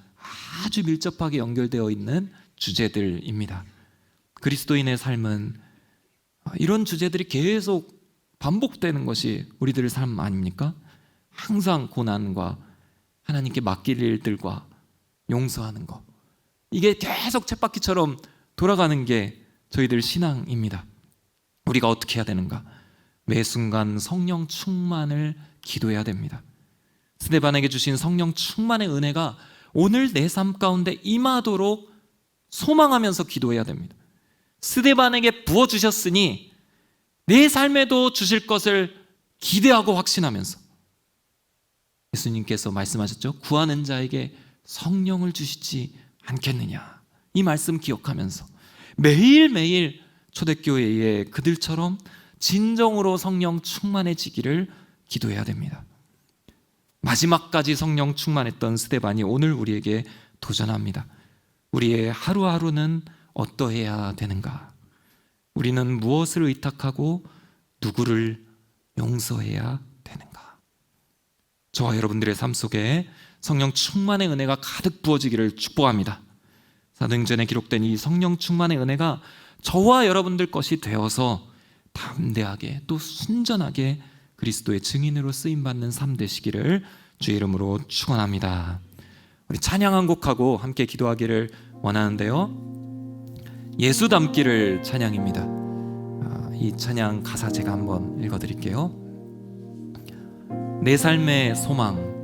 아주 밀접하게 연결되어 있는 주제들입니다. 그리스도인의 삶은 이런 주제들이 계속 반복되는 것이 우리들의 삶 아닙니까? 항상 고난과 하나님께 맡길 일들과 용서하는 것, 이게 계속 쳇바퀴처럼 돌아가는 게 저희들 신앙입니다. 우리가 어떻게 해야 되는가? 매 순간 성령 충만을 기도해야 됩니다. 스데반에게 주신 성령 충만의 은혜가 오늘 내 삶 가운데 임하도록 소망하면서 기도해야 됩니다. 스데반에게 부어주셨으니 내 삶에도 주실 것을 기대하고 확신하면서, 예수님께서 말씀하셨죠. 구하는 자에게 성령을 주시지 않겠느냐. 이 말씀 기억하면서 매일매일 초대교회에 그들처럼 진정으로 성령 충만해지기를 기도해야 됩니다. 마지막까지 성령 충만했던 스데반이 오늘 우리에게 도전합니다. 우리의 하루하루는 어떠해야 되는가? 우리는 무엇을 의탁하고 누구를 용서해야 되는가? 저와 여러분들의 삶 속에 성령 충만의 은혜가 가득 부어지기를 축복합니다. 사도행전에 기록된 이 성령 충만의 은혜가 저와 여러분들 것이 되어서 담대하게 또 순전하게 그리스도의 증인으로 쓰임받는 삶 되시기를 주의 이름으로 축원합니다. 우리 찬양 한 곡하고 함께 기도하기를 원하는데요, 예수 닮기를 찬양입니다. 이 찬양 가사 제가 한번 읽어드릴게요. 내 삶의 소망,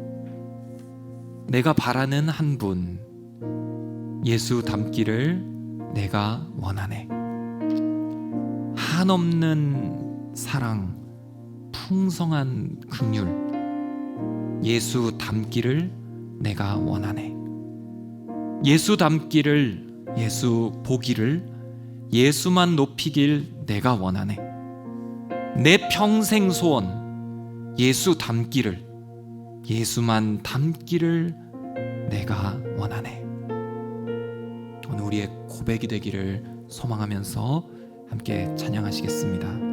내가 바라는 한 분, 예수 닮기를 내가 원하네. 한없는 사랑, 풍성한 긍휼, 예수 닮기를 내가 원하네. 예수 닮기를, 예수 보기를, 예수만 높이길 내가 원하네. 내 평생 소원, 예수 닮기를, 예수만 닮기를 내가 원하네. 오늘 우리의 고백이 되기를 소망하면서 함께 찬양하시겠습니다.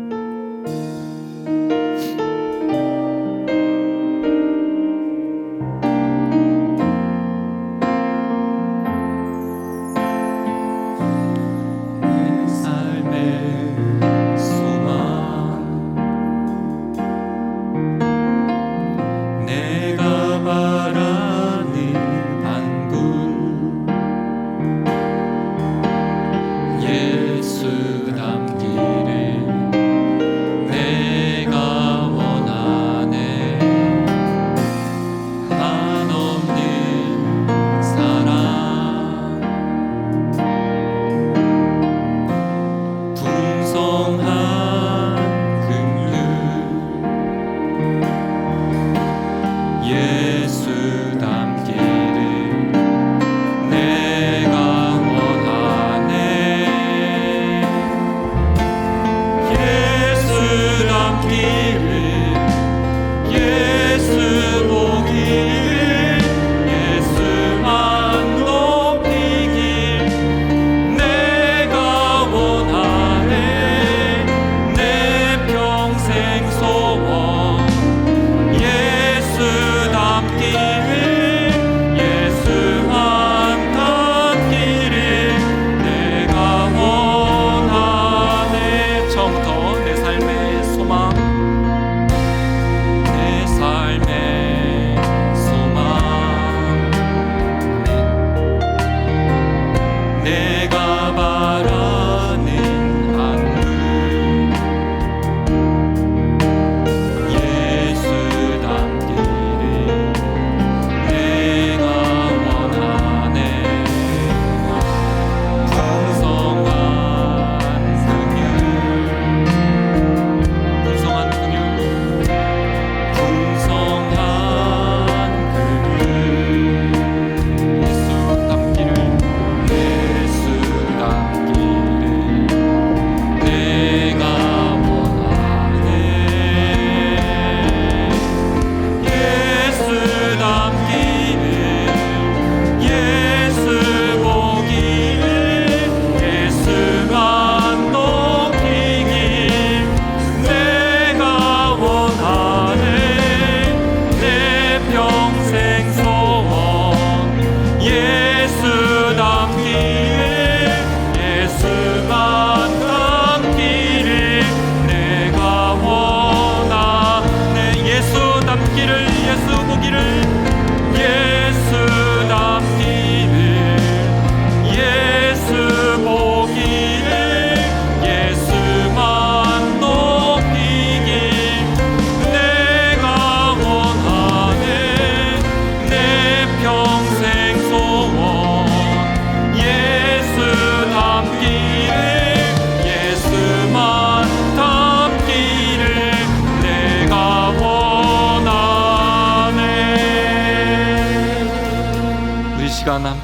예수 닮기를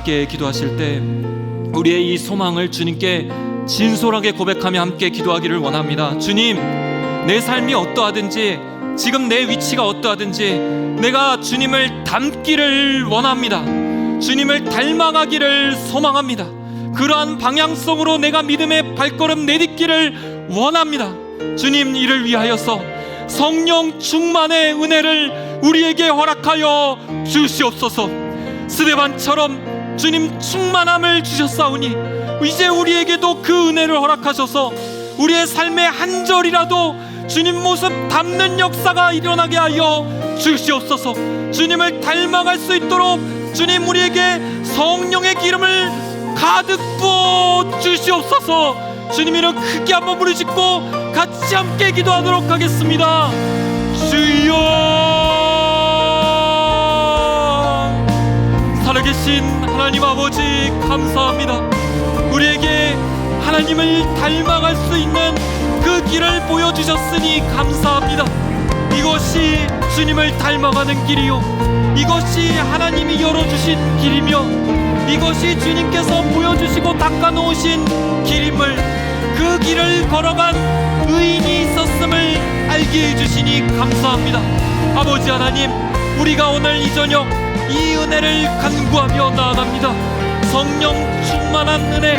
함께 기도하실 때 우리의 이 소망을 주님께 진솔하게 고백하며 함께 기도하기를 원합니다. 주님, 내 삶이 어떠하든지, 지금 내 위치가 어떠하든지 내가 주님을 닮기를 원합니다. 주님을 닮아가기를 소망합니다. 그러한 방향성으로 내가 믿음의 발걸음 내딛기를 원합니다. 주님, 이를 위하여서 성령 충만의 은혜를 우리에게 허락하여 주시옵소서. 스데반처럼 주님 충만함을 주셨사오니 이제 우리에게도 그 은혜를 허락하셔서 우리의 삶의 한 절이라도 주님 모습 담는 역사가 일어나게 하여 주시옵소서. 주님을 닮아갈 수 있도록 주님 우리에게 성령의 기름을 가득 부어 주시옵소서. 주님 이름 크게 한번 부르짖고 같이 함께 기도하도록 하겠습니다. 주여, 살아계신 하나님 아버지 감사합니다. 우리에게 하나님을 닮아갈 수 있는 그 길을 보여주셨으니 감사합니다. 이것이 주님을 닮아가는 길이요, 이것이 하나님이 열어주신 길이며 이것이 주님께서 보여주시고 닦아놓으신 길임을, 그 길을 걸어간 의인이 있었음을 알게 해주시니 감사합니다. 아버지 하나님, 우리가 오늘 이 저녁 이 은혜를 간구하며 나아갑니다. 성령 충만한 은혜,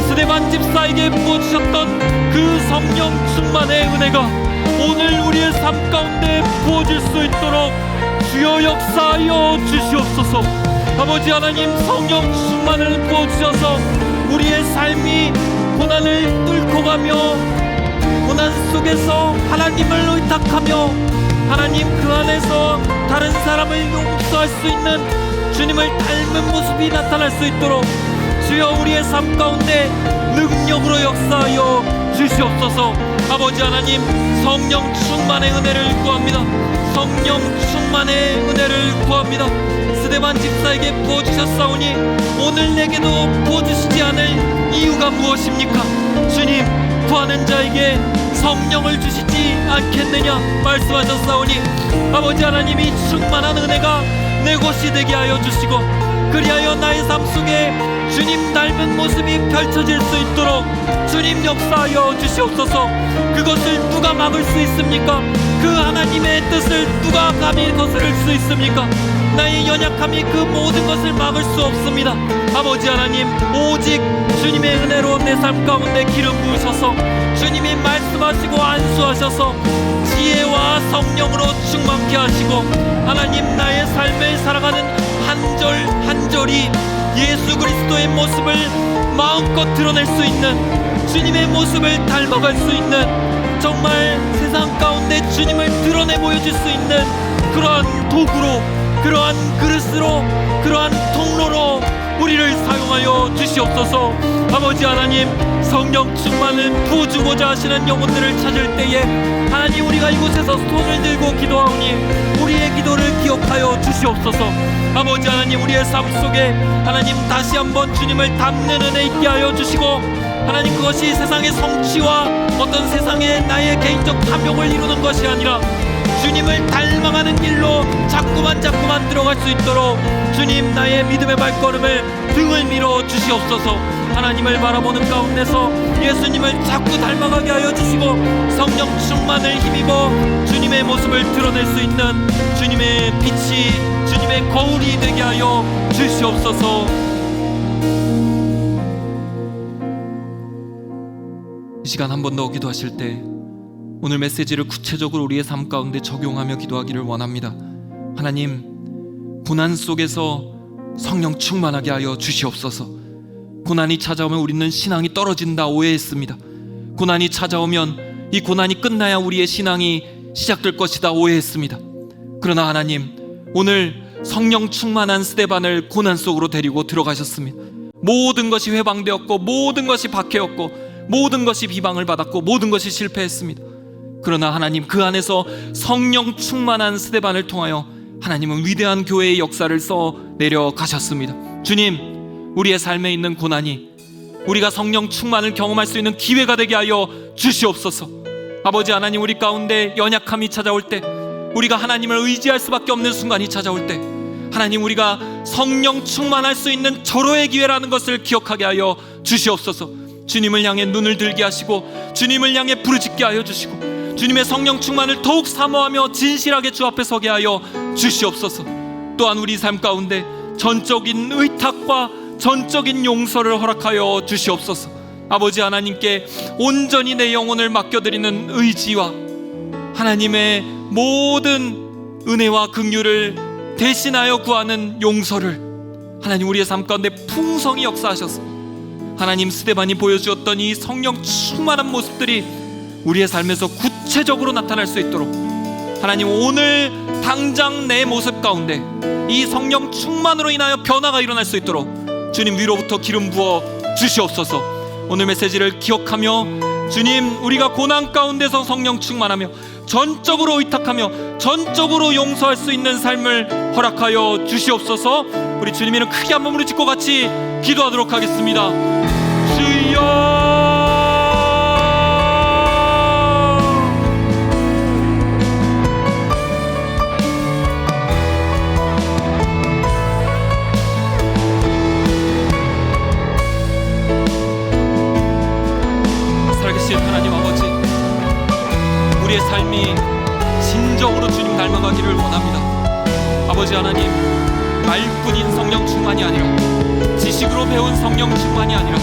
스데반 집사에게 부어주셨던 그 성령 충만의 은혜가 오늘 우리의 삶 가운데 부어질 수 있도록 주여 역사하여 주시옵소서. 아버지 하나님, 성령 충만을 부어주셔서 우리의 삶이 고난을 뚫고 가며 고난 속에서 하나님을 의탁하며 하나님 그 안에서 다른 사람을 용서할 수 있는 주님을 닮은 모습이 나타날 수 있도록 주여 우리의 삶 가운데 능력으로 역사하여 주시옵소서. 아버지 하나님, 성령 충만의 은혜를 구합니다. 성령 충만의 은혜를 구합니다. 스데반 집사에게 부어주셨사오니 오늘 내게도 부어주시지 않을 이유가 무엇입니까? 주님, 구하는 자에게 성령을 주시지 않겠느냐 말씀하셨사오니 아버지 하나님이 충만한 은혜가 내 것이 되게 하여 주시고 그리하여 나의 삶 속에 주님 닮은 모습이 펼쳐질 수 있도록 주님 역사하여 주시옵소서. 그것을 누가 막을 수 있습니까? 그 하나님의 뜻을 누가 감히 거스를 수 있습니까? 나의 연약함이 그 모든 것을 막을 수 없습니다. 아버지 하나님, 오직 주님의 은혜로 내 삶 가운데 기름 부으셔서 주님이 말씀하시고 안수하셔서 지혜와 성령으로 충만케 하시고 하나님, 나의 삶을 살아가는 한 절 한 절이 예수 그리스도의 모습을 마음껏 드러낼 수 있는, 주님의 모습을 닮아갈 수 있는, 정말 세상 가운데 주님을 드러내 보여줄 수 있는 그러한 도구로, 그러한 그릇으로, 그러한 통로로 우리를 사용하여 주시옵소서. 아버지 하나님, 성령 충만을 부어주고자 하시는 영혼들을 찾을 때에 하나님, 우리가 이곳에서 손을 들고 기도하오니 우리의 기도를 기억하여 주시옵소서. 아버지 하나님, 우리의 삶 속에 하나님 다시 한번 주님을 닮는 은혜 있게 하여 주시고 하나님, 그것이 세상의 성취와 어떤 세상의 나의 개인적 탐욕을 이루는 것이 아니라 주님을 닮아가는 길로 자꾸만 들어갈 수 있도록 주님, 나의 믿음의 발걸음을 등을 밀어 주시옵소서. 하나님을 바라보는 가운데서 예수님을 자꾸 닮아가게 하여 주시고 성령 충만을 힘입어 주님의 모습을 드러낼 수 있는 주님의 빛이, 주님의 거울이 되게 하여 주시옵소서. 이 시간 한 번 더 기도하실 때 오늘 메시지를 구체적으로 우리의 삶 가운데 적용하며 기도하기를 원합니다. 하나님, 고난 속에서 성령 충만하게 하여 주시옵소서. 고난이 찾아오면 우리는 신앙이 떨어진다 오해했습니다. 고난이 찾아오면 이 고난이 끝나야 우리의 신앙이 시작될 것이다 오해했습니다. 그러나 하나님, 오늘 성령 충만한 스데반을 고난 속으로 데리고 들어가셨습니다. 모든 것이 회방되었고 모든 것이 박해였고 모든 것이 비방을 받았고 모든 것이 실패했습니다. 그러나 하나님, 그 안에서 성령 충만한 스데반을 통하여 하나님은 위대한 교회의 역사를 써 내려가셨습니다. 주님, 우리의 삶에 있는 고난이 우리가 성령 충만을 경험할 수 있는 기회가 되게 하여 주시옵소서. 아버지 하나님, 우리 가운데 연약함이 찾아올 때, 우리가 하나님을 의지할 수밖에 없는 순간이 찾아올 때, 하나님, 우리가 성령 충만할 수 있는 절호의 기회라는 것을 기억하게 하여 주시옵소서. 주님을 향해 눈을 들게 하시고 주님을 향해 부르짖게 하여 주시고 주님의 성령 충만을 더욱 사모하며 진실하게 주 앞에 서게 하여 주시옵소서. 또한 우리 삶 가운데 전적인 의탁과 전적인 용서를 허락하여 주시옵소서. 아버지 하나님께 온전히 내 영혼을 맡겨드리는 의지와 하나님의 모든 은혜와 긍휼을 대신하여 구하는 용서를 하나님 우리의 삶 가운데 풍성히 역사하셔서 하나님 스데반이 보여주었던 이 성령 충만한 모습들이 우리의 삶에서 구체적으로 나타날 수 있도록 하나님 오늘 당장 내 모습 가운데 이 성령 충만으로 인하여 변화가 일어날 수 있도록 주님 위로부터 기름 부어 주시옵소서. 오늘 메시지를 기억하며 주님 우리가 고난 가운데서 성령 충만하며 전적으로 의탁하며 전적으로 용서할 수 있는 삶을 허락하여 주시옵소서. 우리 주님 이름 크게 한번 부르짖고 같이 기도하도록 하겠습니다. 주여 하나님 아버지, 우리의 삶이 진정으로 주님 닮아가기를 원합니다. 아버지 하나님, 말뿐인 성령 충만이 아니라 지식으로 배운 성령 충만이 아니라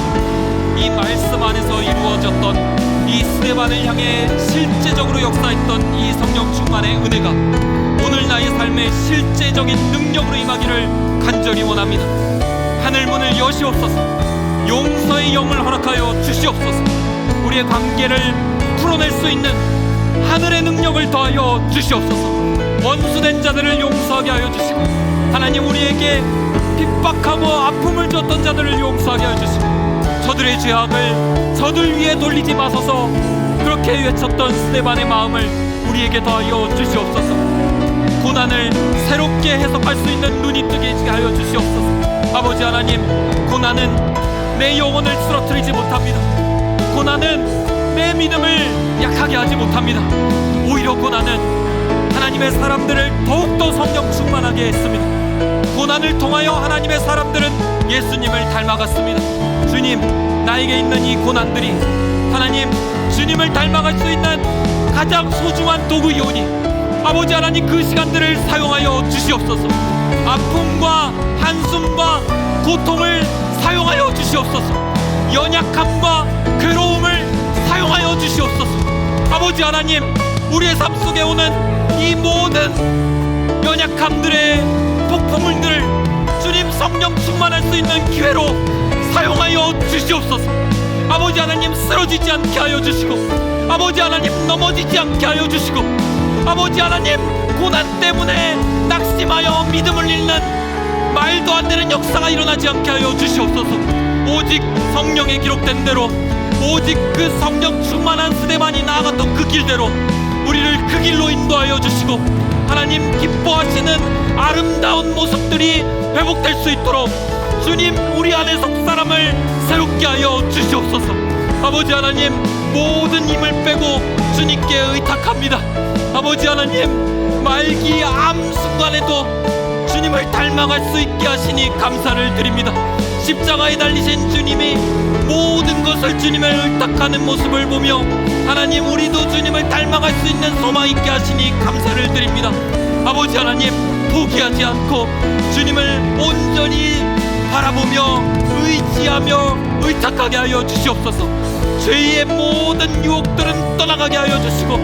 이 말씀 안에서 이루어졌던 이 스데반을 향해 실제적으로 역사했던 이 성령 충만의 은혜가 오늘 나의 삶에 실제적인 능력으로 임하기를 간절히 원합니다. 하늘문을 여시옵소서. 용서의 영을 허락하여 주시옵소서. 우리의 관계를 풀어낼 수 있는 하늘의 능력을 더하여 주시옵소서. 원수된 자들을 용서하게 하여 주시고 하나님 우리에게 핍박하고 아픔을 줬던 자들을 용서하게 하여 주시고 저들의 죄악을 저들 위에 돌리지 마소서. 그렇게 외쳤던 스데반의 마음을 우리에게 더하여 주시옵소서. 고난을 새롭게 해석할 수 있는 눈이 뜨게 하여 주시옵소서. 아버지 하나님, 고난은 내 영혼을 쓰러뜨리지 못합니다. 고난은 내 믿음을 약하게 하지 못합니다. 오히려 고난은 하나님의 사람들을 더욱더 성령 충만하게 했습니다. 고난을 통하여 하나님의 사람들은 예수님을 닮아갔습니다. 주님, 나에게 있는 이 고난들이 하나님 주님을 닮아갈 수 있는 가장 소중한 도구이오니 아버지 하나님 그 시간들을 사용하여 주시옵소서. 아픔과 한숨과 고통을 사용하여 주시옵소서. 연약함과 괴로움을 사용하여 주시옵소서. 아버지 하나님, 우리의 삶 속에 오는 이 모든 연약함들의 폭풍들을 주님 성령 충만할 수 있는 기회로 사용하여 주시옵소서. 아버지 하나님, 쓰러지지 않게 하여 주시고 아버지 하나님, 넘어지지 않게 하여 주시고 아버지 하나님, 고난 때문에 낙심하여 믿음을 잃는 말도 안 되는 역사가 일어나지 않게 하여 주시옵소서. 오직 성령에 기록된 대로 오직 그 성령 충만한 스데반이 나아갔던 그 길대로 우리를 그 길로 인도하여 주시고 하나님 기뻐하시는 아름다운 모습들이 회복될 수 있도록 주님 우리 안에 속 사람을 새롭게 하여 주시옵소서. 아버지 하나님, 모든 힘을 빼고 주님께 의탁합니다. 아버지 하나님, 말기 암 순간에도 주님을 닮아갈 수 있게 하시니 감사를 드립니다. 십자가에 달리신 주님이 모든 것을 주님을 의탁하는 모습을 보며 하나님 우리도 주님을 닮아갈 수 있는 소망 있게 하시니 감사를 드립니다. 아버지 하나님, 포기하지 않고 주님을 온전히 바라보며 의지하며 의탁하게 하여 주시옵소서. 죄의 모든 유혹들은 떠나가게 하여 주시고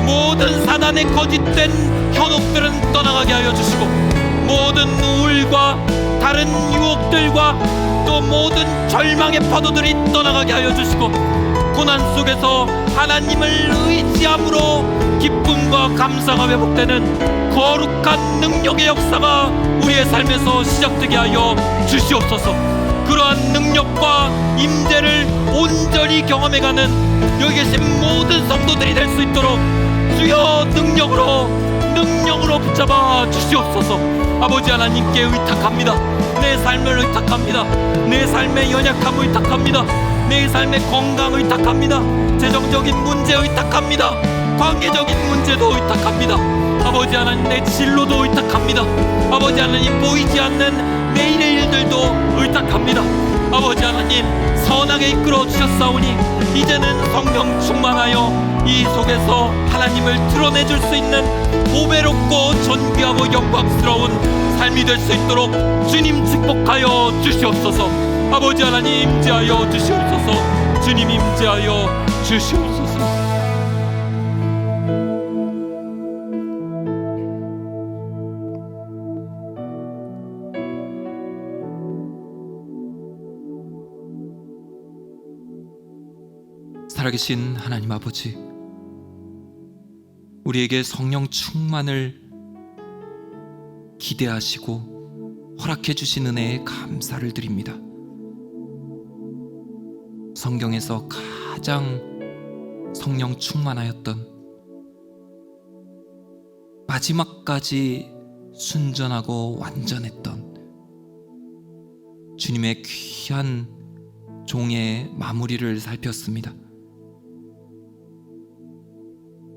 모든 사단의 거짓된 현혹들은 떠나가게 하여 주시고 모든 우울과 다른 유혹들과 또 모든 절망의 파도들이 떠나가게 하여 주시고 고난 속에서 하나님을 의지함으로 기쁨과 감사가 회복되는 거룩한 능력의 역사가 우리의 삶에서 시작되게 하여 주시옵소서. 그러한 능력과 임재를 온전히 경험해가는 여기 계신 모든 성도들이 될 수 있도록 주여 능력으로 붙잡아 주시옵소서. 아버지 하나님께 의탁합니다. 내 삶을 의탁합니다. 내 삶의 연약함을 의탁합니다. 내 삶의 건강 의탁합니다. 재정적인 문제 의탁합니다. 관계적인 문제도 의탁합니다. 아버지 하나님, 내 진로도 의탁합니다. 아버지 하나님, 보이지 않는 내일의 일들도 의탁합니다. 아버지 하나님, 선하게 이끌어 주셨사오니 이제는 성령 충만하여 이 속에서 하나님을 드러내줄 수 있는 보배롭고 존귀하고 영광스러운 삶이 될 수 있도록 주님 축복하여 주시옵소서. 아버지 하나님, 임재하여 주시옵소서. 주님, 임재하여 주시옵소서. 살아계신 하나님 아버지, 우리에게 성령 충만을 기대하시고 허락해 주신 은혜에 감사를 드립니다. 성경에서 가장 성령 충만하였던, 마지막까지 순전하고 완전했던 주님의 귀한 종의 마무리를 살폈습니다.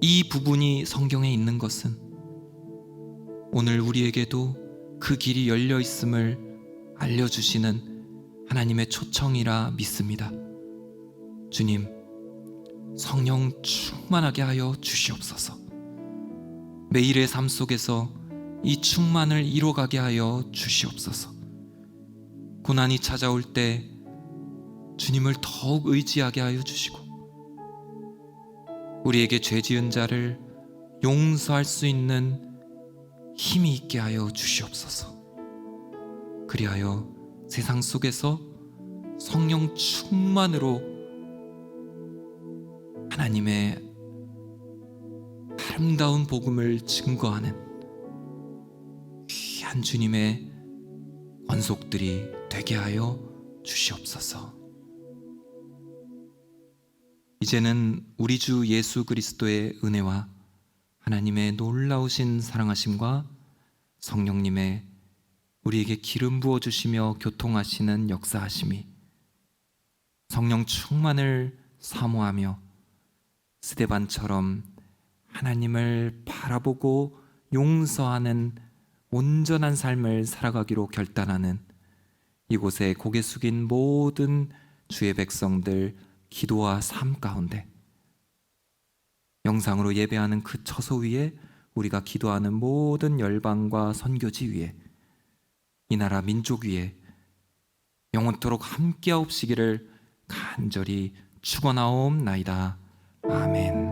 이 부분이 성경에 있는 것은 오늘 우리에게도 그 길이 열려 있음을 알려주시는 하나님의 초청이라 믿습니다. 주님, 성령 충만하게 하여 주시옵소서. 매일의 삶 속에서 이 충만을 이뤄가게 하여 주시옵소서. 고난이 찾아올 때 주님을 더욱 의지하게 하여 주시고, 우리에게 죄 지은 자를 용서할 수 있는 힘이 있게 하여 주시옵소서. 그리하여 세상 속에서 성령 충만으로 하나님의 아름다운 복음을 증거하는 귀한 주님의 권속들이 되게 하여 주시옵소서. 이제는 우리 주 예수 그리스도의 은혜와 하나님의 놀라우신 사랑하심과 성령님의 우리에게 기름 부어주시며 교통하시는 역사하심이, 성령 충만을 사모하며 스데반처럼 하나님을 바라보고 용서하는 온전한 삶을 살아가기로 결단하는 이곳에 고개 숙인 모든 주의 백성들 기도와 삶 가운데, 영상으로 예배하는 그 처소 위에 우리가 기도하는 모든 열방과 선교지 위에, 이 나라 민족 위에 영원토록 함께하옵시기를 간절히 축원하옵나이다. 아멘.